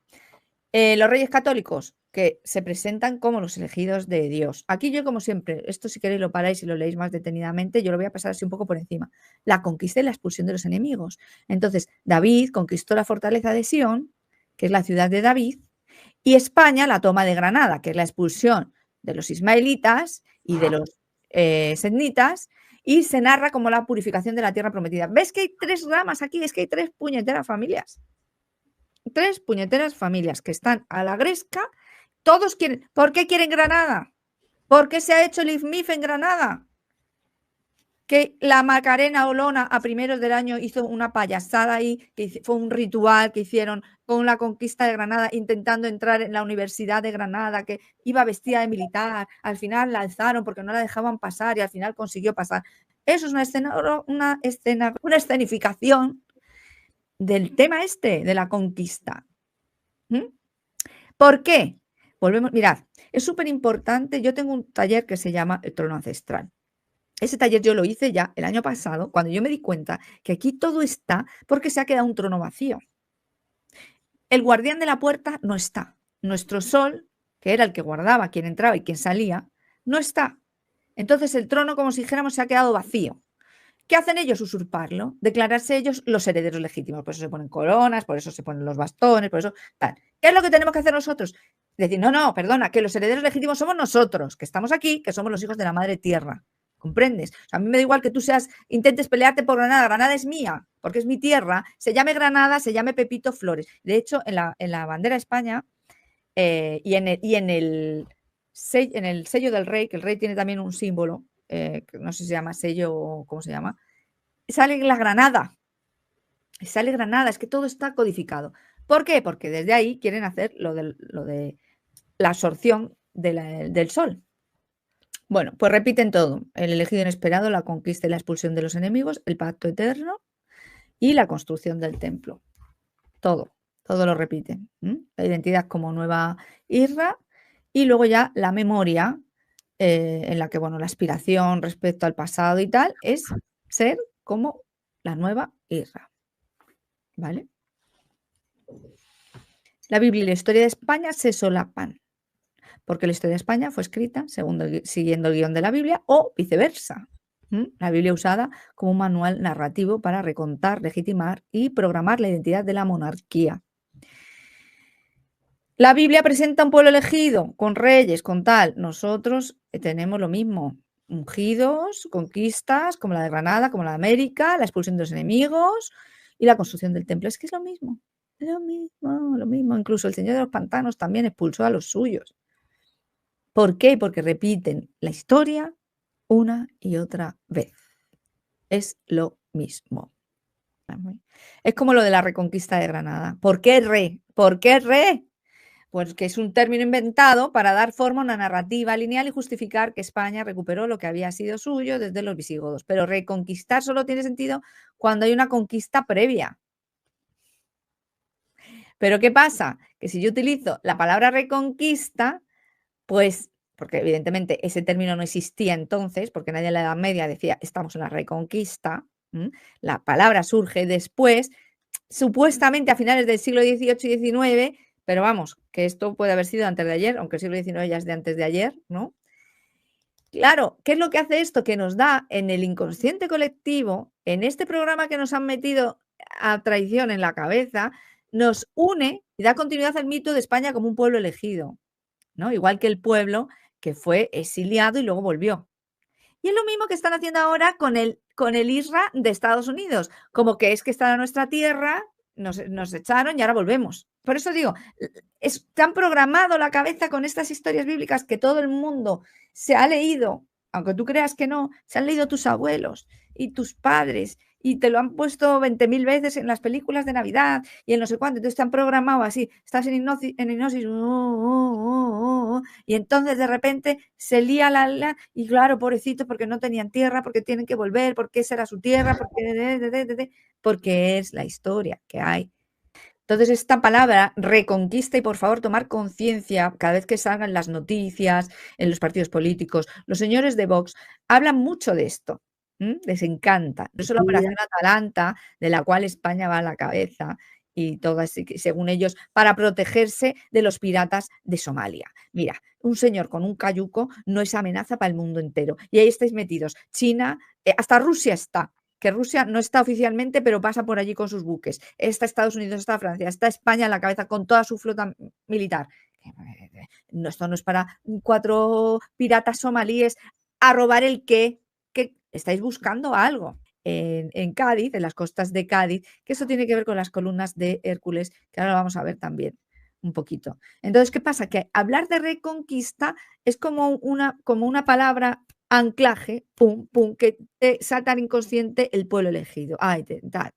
Los reyes católicos, que se presentan como los elegidos de Dios. Aquí yo, como siempre, esto si queréis lo paráis y lo leéis más detenidamente, yo lo voy a pasar así un poco por encima. La conquista y la expulsión de los enemigos. Entonces, David conquistó la fortaleza de Sion, que es la ciudad de David, y España la toma de Granada, que es la expulsión de los ismaelitas y de los sednitas, y se narra como la purificación de la tierra prometida. ¿Ves que hay 3 ramas aquí? Es que hay 3 puñeteras familias. 3 puñeteras familias que están a la gresca. Todos quieren. ¿Por qué quieren Granada? ¿Por qué se ha hecho el IFMIF en Granada? Que la Macarena Olona a primeros del año hizo una payasada ahí, que fue un ritual que hicieron con la conquista de Granada, intentando entrar en la Universidad de Granada, que iba vestida de militar. Al final la alzaron porque no la dejaban pasar y al final consiguió pasar. Eso es una escenificación del tema este, de la conquista. ¿Por qué? Volvemos, mirad, es súper importante. Yo tengo un taller que se llama El Trono Ancestral. Ese taller yo lo hice ya el año pasado, cuando yo me di cuenta que aquí todo está porque se ha quedado un trono vacío. El guardián de la puerta no está. Nuestro sol, que era el que guardaba quién entraba y quién salía, no está. Entonces el trono, como si dijéramos, se ha quedado vacío. ¿Qué hacen ellos? Usurparlo, declararse ellos los herederos legítimos. Por eso se ponen coronas, por eso se ponen los bastones, por eso tal. ¿Qué es lo que tenemos que hacer nosotros? Decir, no, perdona, que los herederos legítimos somos nosotros, que estamos aquí, que somos los hijos de la madre tierra. ¿Comprendes? O sea, a mí me da igual que tú intentes pelearte por Granada. Granada es mía, porque es mi tierra. Se llame Granada, se llame Pepito Flores. De hecho, en la bandera de España y en el sello del rey, que el rey tiene también un símbolo, que no sé si se llama sello o cómo se llama, sale la granada. Sale Granada, es que todo está codificado. ¿Por qué? Porque desde ahí quieren hacer lo de la absorción del sol. Bueno, pues repiten todo. El elegido inesperado, la conquista y la expulsión de los enemigos, el pacto eterno y la construcción del templo. Todo lo repiten. La identidad como nueva Isra y luego ya la memoria en la que, bueno, la aspiración respecto al pasado y tal es ser como la nueva Isra. ¿Vale? La Biblia y la historia de España se solapan, porque la historia de España fue escrita siguiendo el guión de la Biblia o viceversa. La Biblia usada como un manual narrativo para recontar, legitimar y programar la identidad de la monarquía. La Biblia presenta un pueblo elegido, con reyes, con tal. Nosotros tenemos lo mismo. Ungidos, conquistas, como la de Granada, como la de América, la expulsión de los enemigos y la construcción del templo. Es que es lo mismo. Lo mismo, lo mismo. Incluso el Señor de los Pantanos también expulsó a los suyos. ¿Por qué? Porque repiten la historia una y otra vez. Es lo mismo. Es como lo de la reconquista de Granada. ¿Por qué re? ¿Por qué re? Pues que es un término inventado para dar forma a una narrativa lineal y justificar que España recuperó lo que había sido suyo desde los visigodos. Pero reconquistar solo tiene sentido cuando hay una conquista previa. Pero ¿qué pasa? Que si yo utilizo la palabra reconquista, pues, porque evidentemente ese término no existía entonces, porque nadie en la Edad Media decía estamos en la reconquista, la palabra surge después, supuestamente a finales del siglo XVIII y XIX, pero vamos, que esto puede haber sido antes de ayer, aunque el siglo XIX ya es de antes de ayer, ¿no? Claro, ¿qué es lo que hace esto? Que nos da en el inconsciente colectivo, en este programa que nos han metido a traición en la cabeza, nos une y da continuidad al mito de España como un pueblo elegido, ¿no? Igual que el pueblo que fue exiliado y luego volvió. Y es lo mismo que están haciendo ahora con el ISRA de Estados Unidos, como que es que está en nuestra tierra, nos echaron y ahora volvemos. Por eso digo, te han programado la cabeza con estas historias bíblicas que todo el mundo se ha leído, aunque tú creas que no, se han leído tus abuelos y tus padres y te lo han puesto 20.000 veces en las películas de Navidad y en no sé cuánto. Entonces te han programado así, estás en hipnosis, y entonces de repente se lía la y claro, pobrecito, porque no tenían tierra, porque tienen que volver, porque esa era su tierra, porque es la historia que hay. Entonces, esta palabra reconquista y por favor tomar conciencia cada vez que salgan las noticias, en los partidos políticos. Los señores de Vox hablan mucho de esto, les encanta. Por eso la operación Atalanta, de la cual España va a la cabeza y todas, según ellos, para protegerse de los piratas de Somalia. Mira, un señor con un cayuco no es amenaza para el mundo entero. Y ahí estáis metidos. China, hasta Rusia está. Que Rusia no está oficialmente, pero pasa por allí con sus buques. Está Estados Unidos, está Francia, está España a la cabeza con toda su flota militar. Esto no es para 4 piratas somalíes a robar el qué, que estáis buscando algo. En Cádiz, en las costas de Cádiz, que eso tiene que ver con las columnas de Hércules, que ahora lo vamos a ver también un poquito. Entonces, ¿qué pasa? Que hablar de reconquista es como una palabra anclaje, pum, pum, que te salta al inconsciente el pueblo elegido. Ay, tal.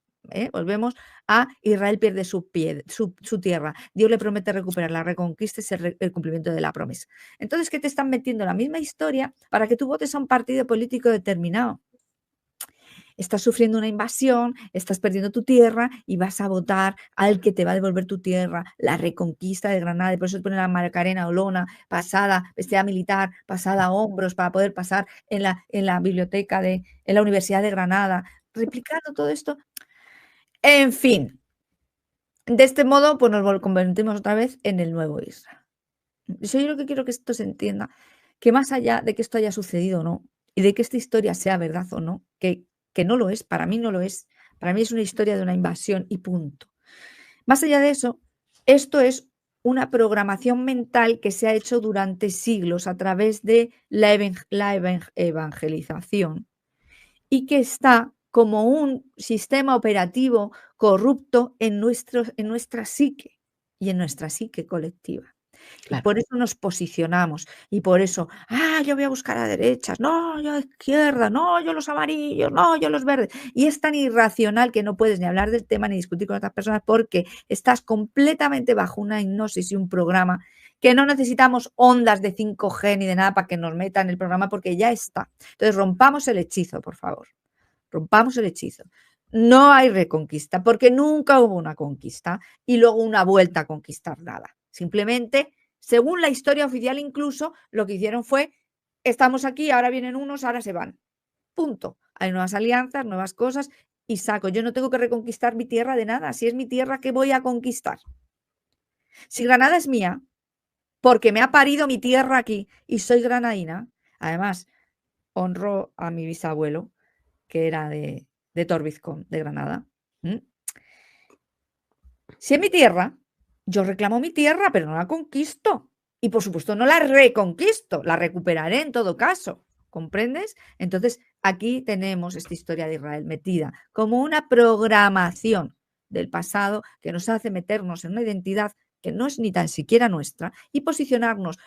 Volvemos a Israel pierde su tierra. Dios le promete recuperar la reconquista y el cumplimiento de la promesa. Entonces, ¿qué te están metiendo? La misma historia para que tú votes a un partido político determinado. Estás sufriendo una invasión, estás perdiendo tu tierra y vas a votar al que te va a devolver tu tierra, la reconquista de Granada. Y por eso te pone la Macarena Olona, pasada, vestida militar, pasada a hombros para poder pasar en la biblioteca en la Universidad de Granada, replicando todo esto. En fin, de este modo, pues nos convertimos otra vez en el nuevo Israel. Yo lo que quiero que esto se entienda, que más allá de que esto haya sucedido o no, y de que esta historia sea verdad o no, que no lo es, para mí no lo es, para mí es una historia de una invasión y punto. Más allá de eso, esto es una programación mental que se ha hecho durante siglos a través de la evangelización y que está como un sistema operativo corrupto en nuestra psique y en nuestra psique colectiva. Y Claro. por eso nos posicionamos. Y por eso, yo voy a buscar a derechas, no, yo a izquierda, no, yo los amarillos, no, yo los verdes. Y es tan irracional que no puedes ni hablar del tema ni discutir con otras personas porque estás completamente bajo una hipnosis y un programa que no necesitamos ondas de 5G ni de nada para que nos metan el programa porque ya está. Entonces rompamos el hechizo, por favor. Rompamos el hechizo. No hay reconquista porque nunca hubo una conquista y luego una vuelta a conquistar nada. Simplemente, según la historia oficial incluso, lo que hicieron fue, estamos aquí, ahora vienen unos, ahora se van. Punto. Hay nuevas alianzas, nuevas cosas y saco. Yo no tengo que reconquistar mi tierra de nada. Si es mi tierra, ¿qué voy a conquistar? Si Granada es mía, porque me ha parido mi tierra aquí y soy granadina, además, honro a mi bisabuelo, que era de Torbizcón, de Granada. Si es mi tierra, yo reclamo mi tierra, pero no la conquisto. Y por supuesto no la reconquisto, la recuperaré en todo caso. ¿Comprendes? Entonces aquí tenemos esta historia de Israel metida como una programación del pasado que nos hace meternos en una identidad que no es ni tan siquiera nuestra y posicionarnos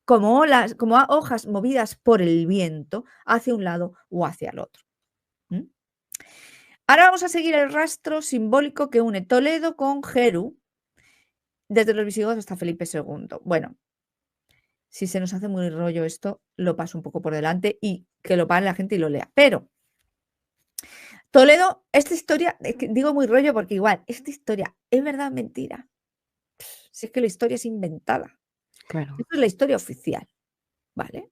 como olas, como hojas movidas por el viento hacia un lado o hacia el otro. ¿Mm? Ahora vamos a seguir el rastro simbólico que une Toledo con Jeru, desde los visigodos hasta Felipe II. Bueno, si se nos hace muy rollo esto, lo paso un poco por delante y que lo pare la gente y lo lea. Pero Toledo, esta historia, digo muy rollo porque igual, esta historia es verdad o mentira. Si es que la historia es inventada. Claro. Esto es la historia oficial, ¿vale?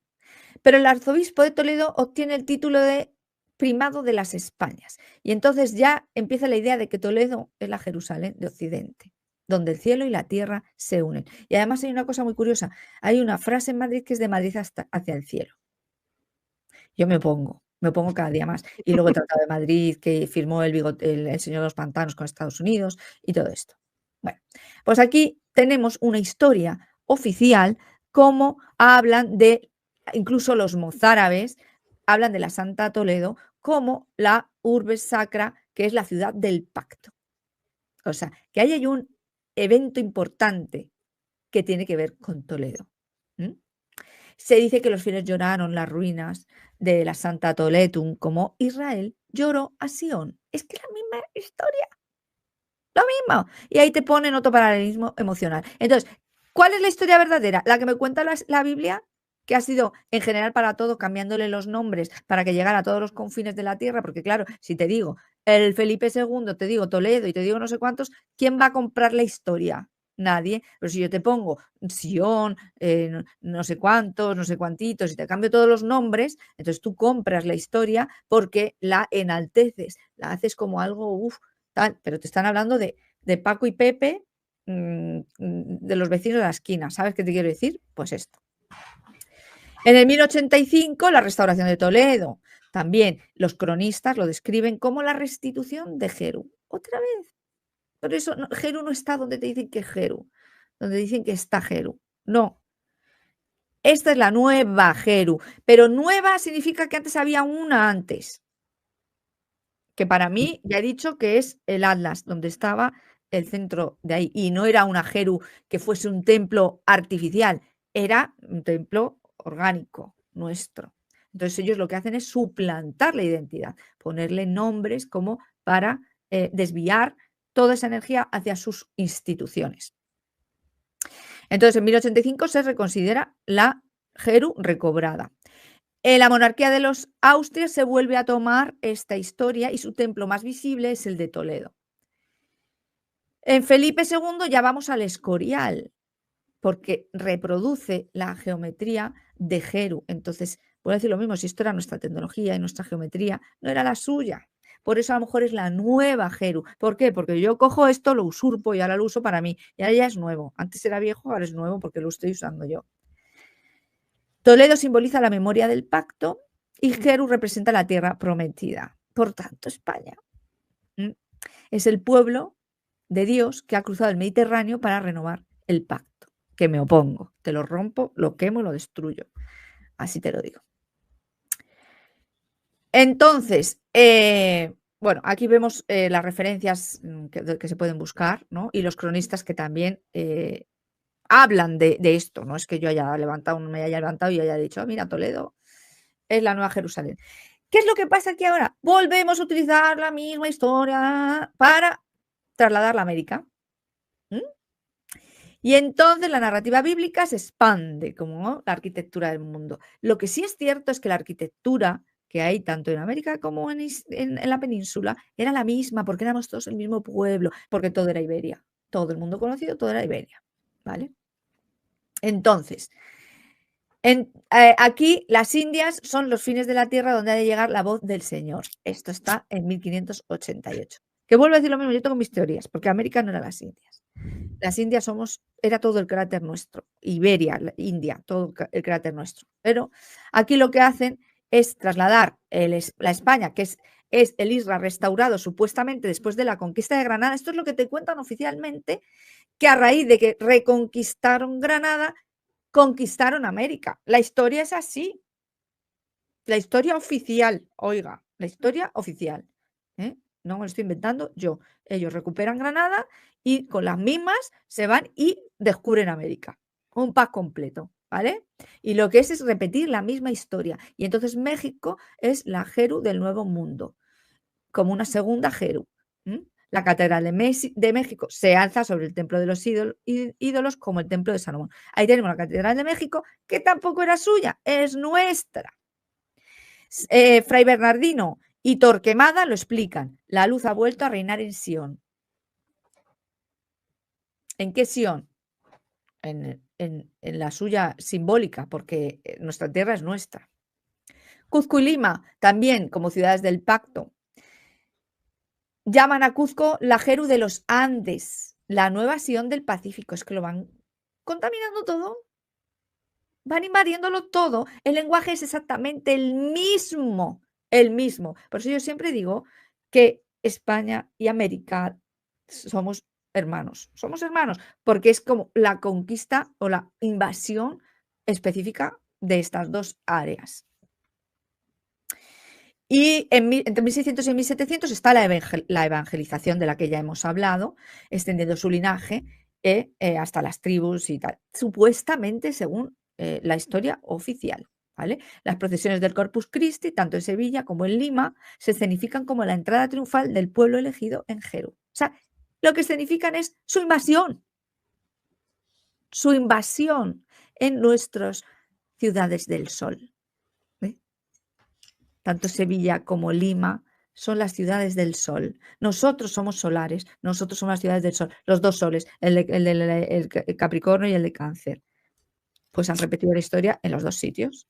Pero el arzobispo de Toledo obtiene el título de primado de las Españas. Y entonces ya empieza la idea de que Toledo es la Jerusalén de Occidente, donde el cielo y la tierra se unen. Y además hay una cosa muy curiosa. Hay una frase en Madrid que es de Madrid hacia el cielo. Yo me opongo cada día más. Y luego el Tratado de Madrid, que firmó el Señor de los Pantanos con Estados Unidos y todo esto. Bueno, pues aquí tenemos una historia oficial, como hablan de, incluso los mozárabes, hablan de la Santa Toledo como la Urbes Sacra, que es la ciudad del pacto. O sea, que ahí hay un evento importante que tiene que ver con Toledo. Se dice que los fieles lloraron las ruinas de la Santa Toletum como Israel lloró a Sion. Es que es la misma historia, lo mismo. Y ahí te ponen otro paralelismo emocional. Entonces, ¿cuál es la historia verdadera? La que me cuenta la Biblia, que ha sido en general para todo, cambiándole los nombres para que llegara a todos los confines de la tierra, porque claro, si te digo el Felipe II, te digo Toledo y te digo no sé cuántos, ¿quién va a comprar la historia? Nadie. Pero si yo te pongo Sion, no sé cuántos, no sé cuantitos, y te cambio todos los nombres, entonces tú compras la historia porque la enalteces, la haces como algo, tal, pero te están hablando de Paco y Pepe, de los vecinos de la esquina. ¿Sabes qué te quiero decir? Pues esto. En el 1085, la restauración de Toledo. También los cronistas lo describen como la restitución de Jeru. Otra vez. Por eso Jeru no está donde te dicen que es Jeru, donde dicen que está Jeru. No. Esta es la nueva Jeru. Pero nueva significa que antes había una antes. Que para mí ya he dicho que es el Atlas, donde estaba el centro de ahí. Y no era una Jeru que fuese un templo artificial, era un templo orgánico, nuestro. Entonces ellos lo que hacen es suplantar la identidad, ponerle nombres como para desviar toda esa energía hacia sus instituciones. Entonces en 1085 se reconsidera la Jeru recobrada. En la monarquía de los Austrias se vuelve a tomar esta historia y su templo más visible es el de Toledo. En Felipe II ya vamos al Escorial, porque reproduce la geometría de Jeru. Entonces, voy a decir lo mismo, si esto era nuestra tecnología y nuestra geometría, no era la suya. Por eso a lo mejor es la nueva Jeru. ¿Por qué? Porque yo cojo esto, lo usurpo y ahora lo uso para mí. Y ahora ya es nuevo. Antes era viejo, ahora es nuevo porque lo estoy usando yo. Toledo simboliza la memoria del pacto y Jeru representa la tierra prometida. Por tanto, España es el pueblo de Dios que ha cruzado el Mediterráneo para renovar el pacto. Que me opongo, te lo rompo, lo quemo, lo destruyo. Así te lo digo. Entonces, bueno, aquí vemos las referencias que se pueden buscar, ¿no? Y los cronistas que también hablan de esto. No es que yo haya levantado, me haya levantado y haya dicho, mira, Toledo es la nueva Jerusalén. ¿Qué es lo que pasa aquí ahora? Volvemos a utilizar la misma historia para trasladarla a América. Y entonces la narrativa bíblica se expande como la arquitectura del mundo. Lo que sí es cierto es que la arquitectura que hay tanto en América como en la península era la misma, porque éramos todos el mismo pueblo, porque todo era Iberia. Todo el mundo conocido, todo era Iberia. ¿Vale? Entonces, aquí las Indias son los fines de la tierra donde ha de llegar la voz del Señor. Esto está en 1588. Que vuelvo a decir lo mismo, yo tengo mis teorías, porque América no era las Indias. Las Indias era todo el cráter nuestro. Iberia, India, todo el cráter nuestro. Pero aquí lo que hacen es trasladar la España, que es el Isra restaurado supuestamente después de la conquista de Granada. Esto es lo que te cuentan oficialmente, que a raíz de que reconquistaron Granada, conquistaron América. La historia es así. La historia oficial, oiga, la historia oficial. ¿Eh? No me lo estoy inventando yo. Ellos recuperan Granada y con las mismas se van y descubren América. Un pack completo, ¿vale? Y lo que es repetir la misma historia. Y entonces México es la Jeru del Nuevo Mundo, como una segunda Jeru. La Catedral de México se alza sobre el Templo de los ídolos como el Templo de Salomón. Ahí tenemos la Catedral de México, que tampoco era suya, es nuestra. Fray Bernardino y Torquemada lo explican. La luz ha vuelto a reinar en Sion. ¿En qué Sion? En la suya simbólica, porque nuestra tierra es nuestra. Cuzco y Lima, también como ciudades del pacto. Llaman a Cuzco la Jeru de los Andes, la nueva Sion del Pacífico. Es que lo van contaminando todo. Van invadiéndolo todo. El lenguaje es exactamente el mismo. El mismo. Por eso yo siempre digo que España y América somos hermanos. Somos hermanos, porque es como la conquista o la invasión específica de estas dos áreas. Y entre 1600 y 1700 está la evangelización de la que ya hemos hablado, extendiendo su linaje hasta las tribus y tal, supuestamente según la historia oficial. ¿Vale? Las procesiones del Corpus Christi, tanto en Sevilla como en Lima, se escenifican como la entrada triunfal del pueblo elegido en Jeru. O sea, lo que escenifican es su invasión en nuestras ciudades del sol. Tanto Sevilla como Lima son las ciudades del sol. Nosotros somos solares, nosotros somos las ciudades del sol, los dos soles, el Capricornio y el de Cáncer. Pues han repetido la historia en los dos sitios.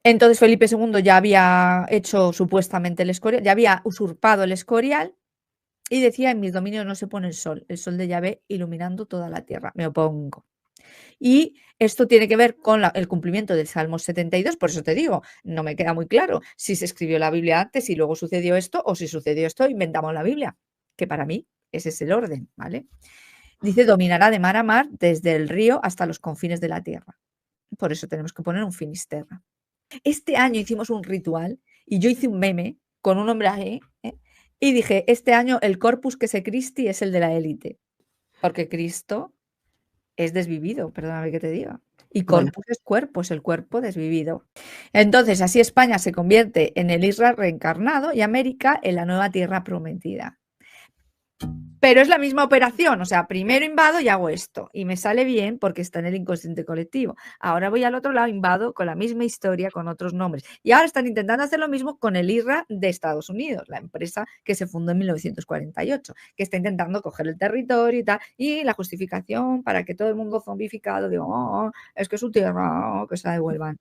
Entonces Felipe II ya había hecho supuestamente el Escorial, ya había usurpado el Escorial y decía: en mis dominios no se pone el sol de Yahvé iluminando toda la tierra, me opongo. Y esto tiene que ver con el cumplimiento del Salmo 72, por eso te digo, no me queda muy claro si se escribió la Biblia antes y luego sucedió esto, o si sucedió esto, inventamos la Biblia, que para mí ese es el orden, ¿vale? Dice: dominará de mar a mar, desde el río hasta los confines de la tierra. Por eso tenemos que poner un Finisterra. Este año hicimos un ritual y yo hice un meme con un hombre ahí, y dije: este año el Corpus que se Christi es el de la élite, porque Cristo es desvivido, perdóname que te diga. Y corpus es cuerpo, es el cuerpo desvivido. Entonces, así España se convierte en el Israel reencarnado y América en la nueva tierra prometida. Pero es la misma operación, o sea, primero invado y hago esto, y me sale bien porque está en el inconsciente colectivo. Ahora voy al otro lado, invado con la misma historia, con otros nombres. Y ahora están intentando hacer lo mismo con el IRA de Estados Unidos, la empresa que se fundó en 1948, que está intentando coger el territorio y tal, y la justificación para que todo el mundo zombificado diga: oh, es que su tierra, que se la devuelvan.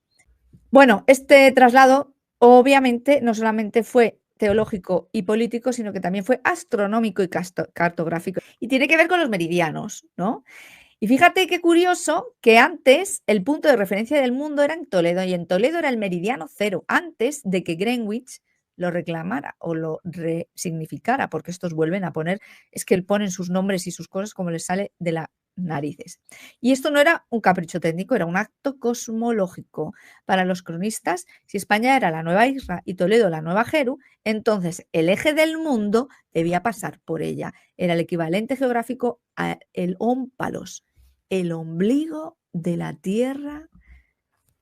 Bueno, este traslado obviamente no solamente fue teológico y político, sino que también fue astronómico y cartográfico. Y tiene que ver con los meridianos, ¿no? Y fíjate qué curioso que antes el punto de referencia del mundo era en Toledo, y en Toledo era el meridiano cero, antes de que Greenwich lo reclamara o lo resignificara, porque estos vuelven a poner, es que ponen sus nombres y sus cosas como les sale de las narices. Y esto no era un capricho técnico, era un acto cosmológico. Para los cronistas, si España era la nueva Isra y Toledo la nueva Jeru, entonces el eje del mundo debía pasar por ella. Era el equivalente geográfico a el ómpalos, el ombligo de la tierra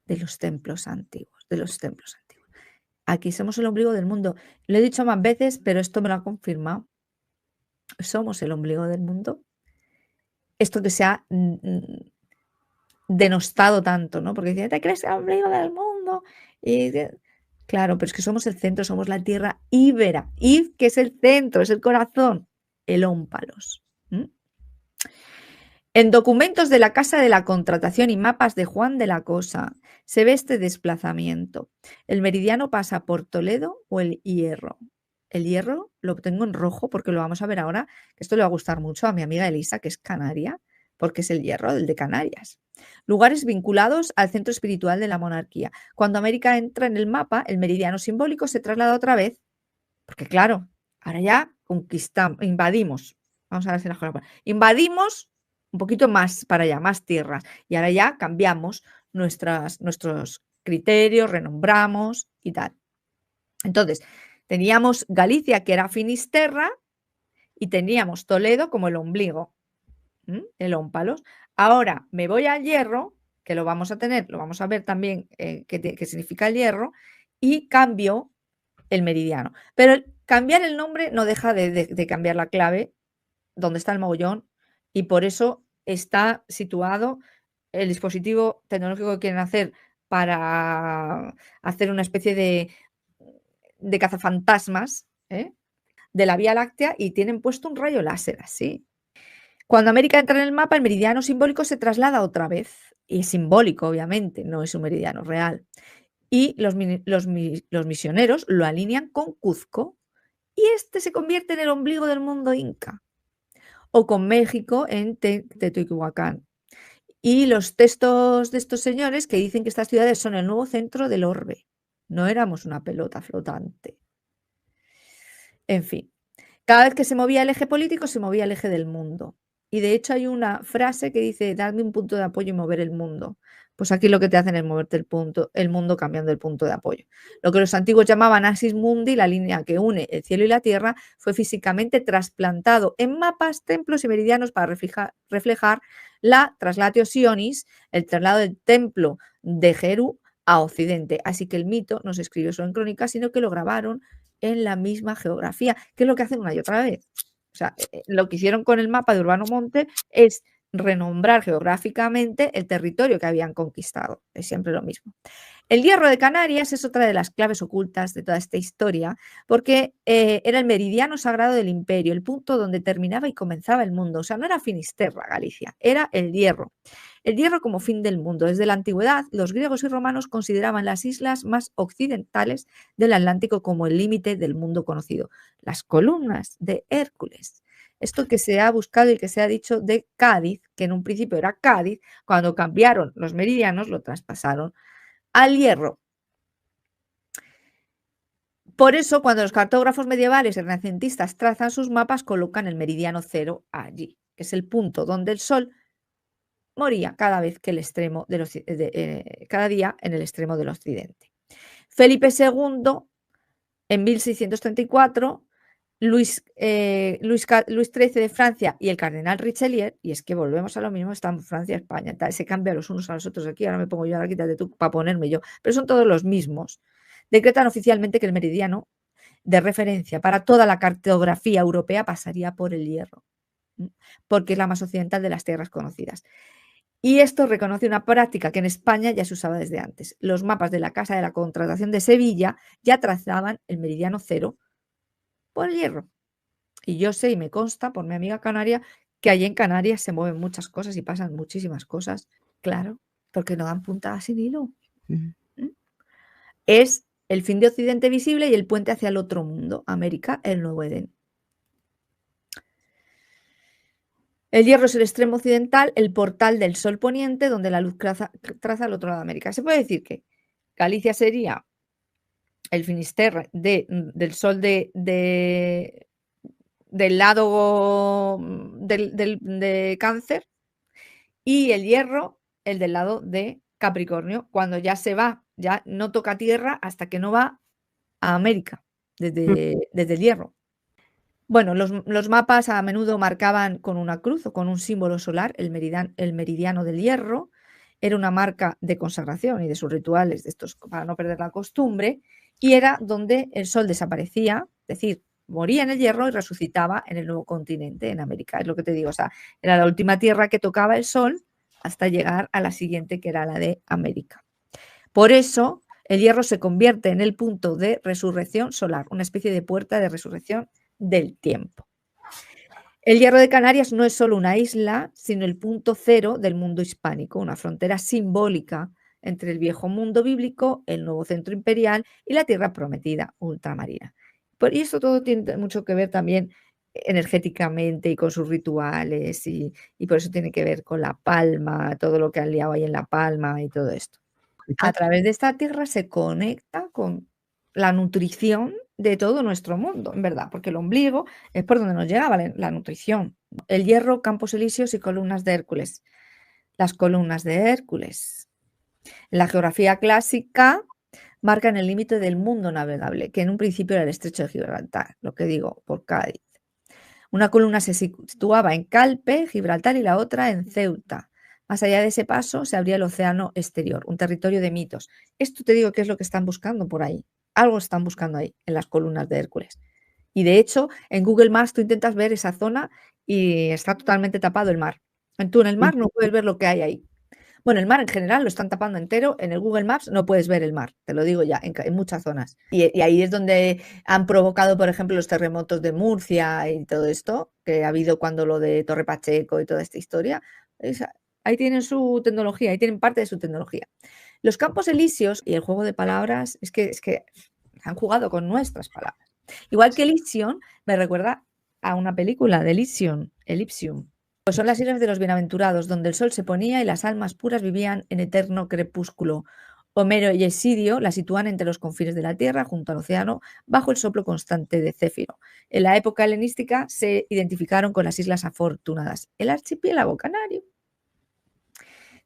de los templos antiguos, Aquí somos el ombligo del mundo. Lo he dicho más veces, pero esto me lo ha confirmado. Somos el ombligo del mundo. Esto que se ha denostado tanto, ¿no? Porque dicen: ¿te crees el ombligo del mundo? Y claro, pero es que somos el centro, somos la tierra íbera. Ib, que es el centro, es el corazón, el ómpalos. En documentos de la Casa de la Contratación y mapas de Juan de la Cosa se ve este desplazamiento. El meridiano pasa por Toledo o el Hierro. El Hierro lo tengo en rojo porque lo vamos a ver ahora. Esto le va a gustar mucho a mi amiga Elisa, que es canaria, porque es el Hierro, el de Canarias. Lugares vinculados al centro espiritual de la monarquía. Cuando América entra en el mapa, el meridiano simbólico se traslada otra vez, porque claro, ahora ya conquistamos, invadimos. Vamos a ver si las cosas. Invadimos un poquito más para allá, más tierras. Y ahora ya cambiamos nuestros criterios, renombramos y tal. Entonces, teníamos Galicia, que era Finisterra, y teníamos Toledo como el ombligo, el ómpalos. Ahora me voy al Hierro, que lo vamos a tener, lo vamos a ver también qué significa el Hierro, y cambio el meridiano. Pero cambiar el nombre no deja de cambiar la clave, donde está el mogollón, y por eso está situado el dispositivo tecnológico que quieren hacer para hacer una especie de cazafantasmas, de la Vía Láctea, y tienen puesto un rayo láser así. Cuando América entra en el mapa, el meridiano simbólico se traslada otra vez. Y es simbólico, obviamente, no es un meridiano real. Y los misioneros lo alinean con Cuzco, y este se convierte en el ombligo del mundo inca. O con México en Teotihuacán. Y los textos de estos señores que dicen que estas ciudades son el nuevo centro del orbe. No éramos una pelota flotante. En fin, cada vez que se movía el eje político, se movía el eje del mundo. Y de hecho hay una frase que dice, dadme un punto de apoyo y mover el mundo. Pues aquí lo que te hacen es moverte el mundo cambiando el punto de apoyo. Lo que los antiguos llamaban axis mundi, la línea que une el cielo y la tierra, fue físicamente trasplantado en mapas, templos y meridianos para reflejar la traslatio sionis, el traslado del templo de Jeru a Occidente. Así que el mito no se escribió solo en crónicas, sino que lo grabaron en la misma geografía, que es lo que hacen una y otra vez. O sea, lo que hicieron con el mapa de Urbano Monte es renombrar geográficamente el territorio que habían conquistado. Es siempre lo mismo. El Hierro de Canarias es otra de las claves ocultas de toda esta historia, porque era el meridiano sagrado del imperio, el punto donde terminaba y comenzaba el mundo. O sea, no era Finisterra, Galicia, era el Hierro. El Hierro como fin del mundo. Desde la antigüedad, los griegos y romanos consideraban las islas más occidentales del Atlántico como el límite del mundo conocido. Las columnas de Hércules. Esto que se ha buscado y que se ha dicho de Cádiz, que en un principio era Cádiz, cuando cambiaron los meridianos lo traspasaron al Hierro. Por eso, cuando los cartógrafos medievales y renacentistas trazan sus mapas, colocan el meridiano cero allí, que es el punto donde el Sol moría cada vez que cada día en el extremo del occidente. Felipe II, en 1634, Luis XIII de Francia y el cardenal Richelieu, y es que volvemos a lo mismo, están Francia, España, se cambian los unos a los otros aquí, ahora me pongo yo, ahora quítate tú para ponerme yo, pero son todos los mismos. Decretan oficialmente que el meridiano de referencia para toda la cartografía europea pasaría por el Hierro, porque es la más occidental de las tierras conocidas. Y esto reconoce una práctica que en España ya se usaba desde antes. Los mapas de la Casa de la Contratación de Sevilla ya trazaban el meridiano cero por el Hierro. Y yo sé y me consta por mi amiga canaria que allí en Canarias se mueven muchas cosas y pasan muchísimas cosas. Claro, porque no dan puntadas sin hilo. Es el fin de Occidente visible y el puente hacia el otro mundo, América, el nuevo Edén. El Hierro es el extremo occidental, el portal del sol poniente, donde la luz traza el otro lado de América. Se puede decir que Galicia sería el Finisterre del sol del lado de Cáncer, y el Hierro el del lado de Capricornio, cuando ya se va, ya no toca tierra hasta que no va a América, desde el Hierro. Bueno, los mapas a menudo marcaban con una cruz o con un símbolo solar el meridiano del Hierro. Era una marca de consagración y de sus rituales, de estos, para no perder la costumbre, y era donde el sol desaparecía, es decir, moría en el Hierro y resucitaba en el nuevo continente, en América. Es lo que te digo, o sea, era la última tierra que tocaba el sol hasta llegar a la siguiente, que era la de América. Por eso, el Hierro se convierte en el punto de resurrección solar, una especie de puerta de resurrección del tiempo. El Hierro de Canarias no es solo una isla, sino el punto cero del mundo hispánico, una frontera simbólica entre el viejo mundo bíblico, el nuevo centro imperial y la tierra prometida ultramarina. Y eso todo tiene mucho que ver también energéticamente y con sus rituales y por eso tiene que ver con la palma, todo lo que han liado ahí en la palma y todo esto. A través de esta tierra se conecta con la nutrición de todo nuestro mundo, en verdad, porque el ombligo es por donde nos llegaba la nutrición. El hierro, campos elíseos y columnas de Hércules. Las columnas de Hércules. En la geografía clásica marcan el límite del mundo navegable, que en un principio era el estrecho de Gibraltar, lo que digo, por Cádiz. Una columna se situaba en Calpe, Gibraltar, y la otra en Ceuta. Más allá de ese paso se abría el océano exterior, un territorio de mitos. Esto te digo que es lo que están buscando por ahí. Algo están buscando ahí, en las columnas de Hércules. Y de hecho, en Google Maps tú intentas ver esa zona y está totalmente tapado el mar. Tú en el mar no puedes ver lo que hay ahí. Bueno, el mar en general lo están tapando entero. En el Google Maps no puedes ver el mar, te lo digo ya, en muchas zonas. Y ahí es donde han provocado, por ejemplo, los terremotos de Murcia y todo esto, que ha habido cuando lo de Torre Pacheco y toda esta historia. Ahí tienen su tecnología, ahí tienen parte de su tecnología. Los campos elíseos y el juego de palabras es que han jugado con nuestras palabras. Igual que Elysium, me recuerda a una película de Elysium. Pues son las islas de los bienaventurados, donde el sol se ponía y las almas puras vivían en eterno crepúsculo. Homero y Hesidio la sitúan entre los confines de la tierra, junto al océano, bajo el soplo constante de Céfiro. En la época helenística se identificaron con las Islas Afortunadas, el archipiélago canario.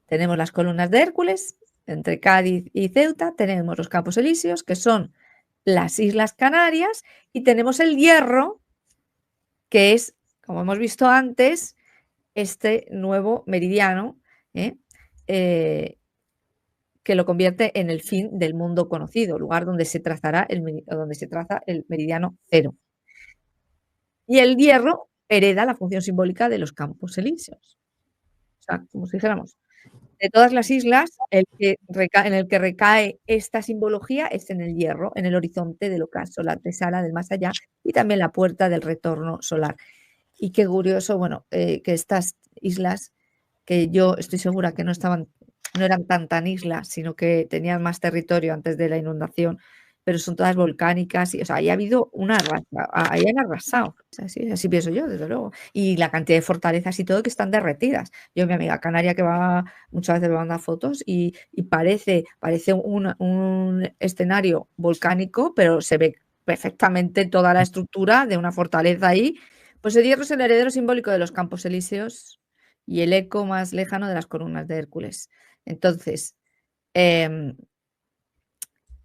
Tenemos las columnas de Hércules, entre Cádiz y Ceuta, tenemos los Campos Elíseos, que son las Islas Canarias, y tenemos el Hierro, que es, como hemos visto antes, este nuevo meridiano, que lo convierte en el fin del mundo conocido, lugar donde se traza el meridiano cero. Y el hierro hereda la función simbólica de los campos elíseos. O sea, como si dijéramos, de todas las islas, en el que recae esta simbología es en el hierro, en el horizonte del ocaso, la antesala del más allá y también la puerta del retorno solar. Y qué curioso, bueno, que estas islas, que yo estoy segura que no eran tan islas, sino que tenían más territorio antes de la inundación, pero son todas volcánicas, y, o sea, ahí ha habido una arrasa, ahí han arrasado, así pienso yo, desde luego. Y la cantidad de fortalezas y todo que están derretidas. Yo, mi amiga canaria, que va muchas veces me manda fotos y parece un escenario volcánico, pero se ve perfectamente toda la estructura de una fortaleza ahí. Pues el hierro es el heredero simbólico de los campos elíseos y el eco más lejano de las columnas de Hércules. Entonces,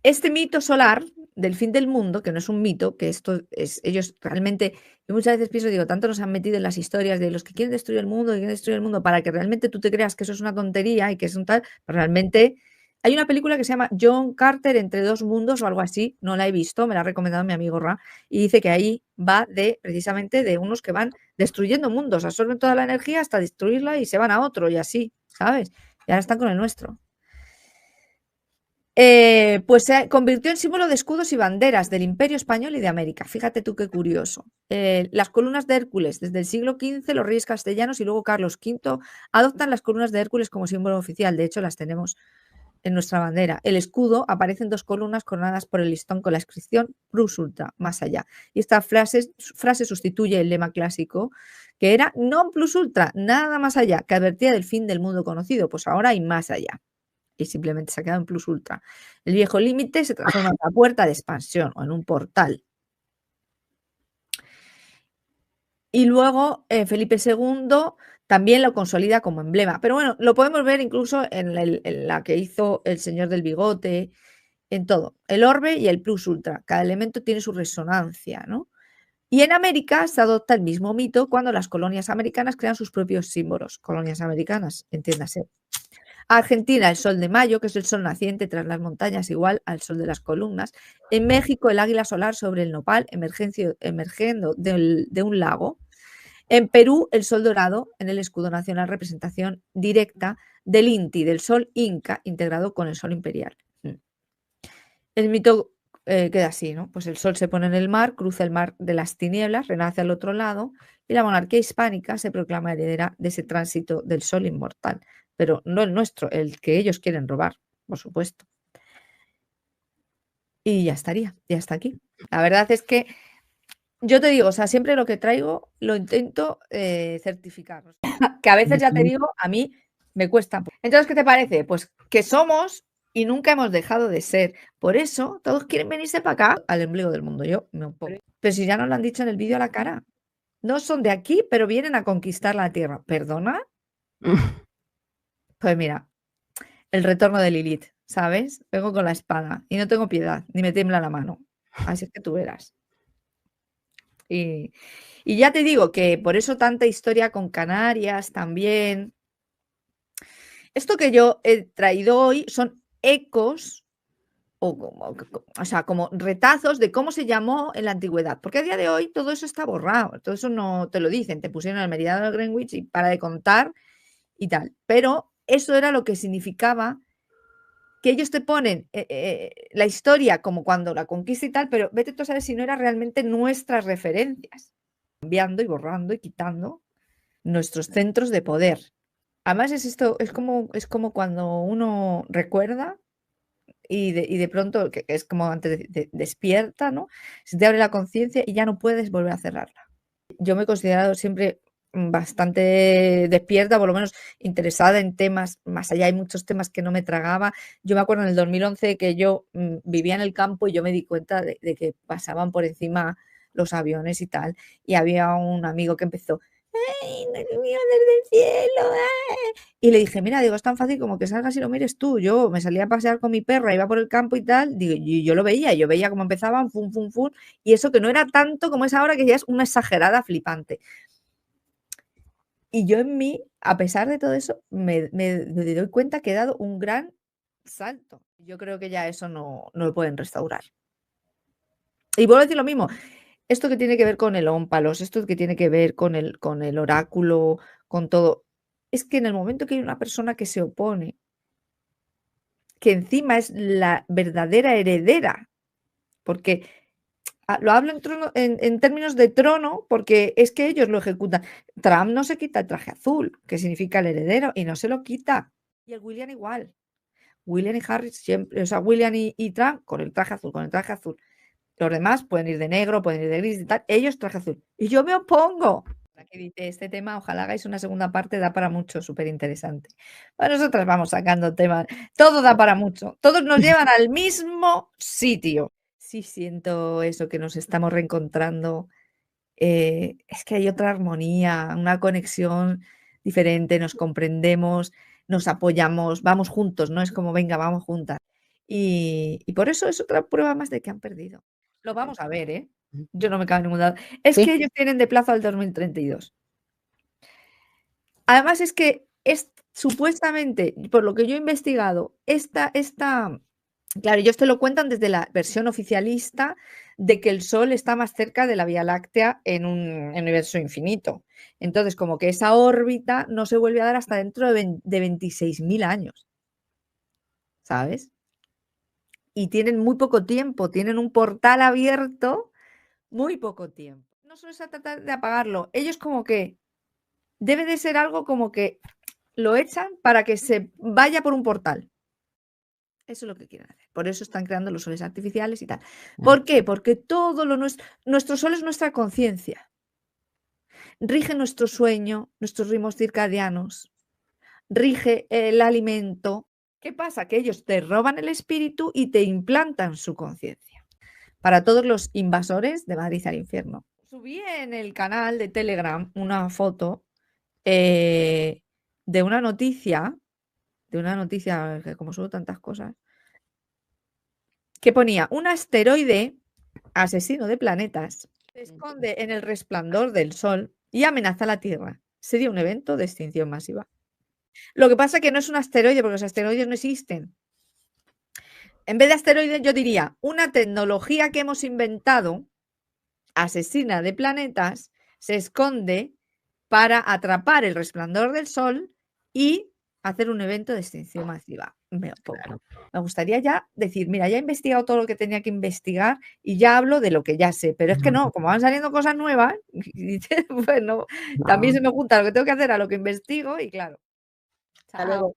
este mito solar del fin del mundo, que no es un mito, que esto es, ellos realmente, yo muchas veces pienso, digo, tanto nos han metido en las historias de los que quieren destruir el mundo, para que realmente tú te creas que eso es una tontería y que es un tal, pero realmente hay una película que se llama John Carter entre dos mundos o algo así, no la he visto, me la ha recomendado mi amigo Ra, y dice que ahí va precisamente de unos que van destruyendo mundos, absorben toda la energía hasta destruirla y se van a otro y así, ¿sabes? Y ahora están con el nuestro. Pues se convirtió en símbolo de escudos y banderas del Imperio Español y de América. Fíjate tú qué curioso. Las columnas de Hércules, desde el siglo XV, los reyes castellanos y luego Carlos V adoptan las columnas de Hércules como símbolo oficial. De hecho, las tenemos en nuestra bandera. El escudo aparece en dos columnas coronadas por el listón con la inscripción Plus Ultra, más allá. Y esta frase sustituye el lema clásico, que era non plus ultra, nada más allá, que advertía del fin del mundo conocido. Pues ahora hay más allá. Y simplemente se ha quedado en plus ultra. El viejo límite se transforma en una puerta de expansión o en un portal. Y luego Felipe II también lo consolida como emblema. Pero bueno, lo podemos ver incluso en la que hizo el señor del bigote, en todo. El orbe y el plus ultra. Cada elemento tiene su resonancia, ¿no? Y en América se adopta el mismo mito cuando las colonias americanas crean sus propios símbolos. Colonias americanas, entiéndase. Argentina, el sol de mayo, que es el sol naciente tras las montañas, igual al sol de las columnas. En México, el águila solar sobre el nopal, emergiendo de un lago. En Perú, el sol dorado en el escudo nacional, representación directa del Inti, del sol inca, integrado con el sol imperial. El mito queda así, ¿no? Pues el sol se pone en el mar, cruza el mar de las tinieblas, renace al otro lado, y la monarquía hispánica se proclama heredera de ese tránsito del sol inmortal, pero no el nuestro, el que ellos quieren robar, por supuesto. Y ya estaría, ya está aquí. La verdad es que Yo te digo, o sea, siempre lo que traigo lo intento certificar. Que a veces, ya te digo, a mí me cuesta. Entonces, ¿qué te parece? Pues que somos y nunca hemos dejado de ser. Por eso, todos quieren venirse para acá, al ombligo del mundo. Yo me opongo. Pero si ya nos lo han dicho en el vídeo a la cara. No son de aquí, pero vienen a conquistar la tierra. ¿Perdona? Pues mira, el retorno de Lilith, ¿sabes? Vengo con la espada y no tengo piedad, ni me tiembla la mano. Así es que tú verás. Y ya te digo que por eso tanta historia con Canarias también. Esto que yo he traído hoy son ecos o sea, como retazos de cómo se llamó en la antigüedad, porque a día de hoy todo eso está borrado, todo eso no te lo dicen, te pusieron el meridiano de Greenwich y para de contar y tal, pero eso era lo que significaba que ellos te ponen la historia como cuando la conquista y tal, pero vete tú a saber si no eran realmente nuestras referencias, cambiando y borrando y quitando nuestros centros de poder. Además es como cuando uno recuerda y de pronto, que es como antes despierta, ¿no? Se te abre la conciencia y ya no puedes volver a cerrarla. Yo me he considerado siempre bastante despierta, por lo menos interesada en temas más allá. Hay muchos temas que no me tragaba. Yo me acuerdo en el 2011 que yo vivía en el campo y yo me di cuenta de que pasaban por encima los aviones y tal. Y había un amigo que empezó, ¡ay, no es mío desde el cielo! ¡Ay! Y le dije, mira, digo, es tan fácil como que salgas y lo mires tú. Yo me salía a pasear con mi perra, iba por el campo y tal, digo, y yo lo veía, yo veía cómo empezaban, fum, fum, fum, y eso que no era tanto como es ahora, que ya es una exagerada flipante. Y yo en mí, a pesar de todo eso, me doy cuenta que he dado un gran salto. Yo creo que ya eso no lo pueden restaurar. Y vuelvo a decir lo mismo, esto que tiene que ver con el ómpalos, esto que tiene que ver con el oráculo, con todo, es que en el momento que hay una persona que se opone, que encima es la verdadera heredera, porque lo hablo en términos de trono, porque es que ellos lo ejecutan. Trump no se quita el traje azul, que significa el heredero, y no se lo quita. Y el William igual. William y Harry siempre, o sea, William y Trump con el traje azul, con el traje azul. Los demás pueden ir de negro, pueden ir de gris y tal. Ellos traje azul. Y yo me opongo. Que dice este tema, ojalá hagáis una segunda parte, da para mucho, súper interesante. Bueno, nosotras vamos sacando temas. Todo da para mucho. Todos nos llevan al mismo sitio. Sí siento eso, que nos estamos reencontrando. Es que hay otra armonía, una conexión diferente, nos comprendemos, nos apoyamos, vamos juntos, no es como venga, vamos juntas. Y por eso es otra prueba más de que han perdido. Lo vamos a ver, ¿eh? Yo no me cabe en ninguna duda. Es Sí. que ellos tienen de plazo al 2032. Además es que supuestamente, por lo que yo he investigado, claro, ellos te lo cuentan desde la versión oficialista de que el Sol está más cerca de la Vía Láctea en un universo infinito. Entonces, como que esa órbita no se vuelve a dar hasta dentro de 26.000 años, ¿sabes? Y tienen muy poco tiempo, tienen un portal abierto, muy poco tiempo. No solo se trata de apagarlo, ellos como que debe de ser algo como que lo echan para que se vaya por un portal. Eso es lo que quieren hacer. Por eso están creando los soles artificiales y tal. ¿Por qué? Porque todo nuestro sol es nuestra conciencia. Rige nuestro sueño, nuestros ritmos circadianos, rige el alimento. ¿Qué pasa? Que ellos te roban el espíritu y te implantan su conciencia. Para todos los invasores de Madrid al infierno. Subí en el canal de Telegram una foto de una noticia, que como subo tantas cosas, que ponía un asteroide asesino de planetas se esconde en el resplandor del Sol y amenaza a la Tierra. Sería un evento de extinción masiva. Lo que pasa es que no es un asteroide, porque los asteroides no existen. En vez de asteroides, yo diría una tecnología que hemos inventado, asesina de planetas, se esconde para atrapar el resplandor del Sol y hacer un evento de extinción masiva. Me opongo. Me gustaría ya decir, mira, ya he investigado todo lo que tenía que investigar y ya hablo de lo que ya sé, pero es que no, como van saliendo cosas nuevas, bueno, también se me junta lo que tengo que hacer a lo que investigo y claro. Hasta luego.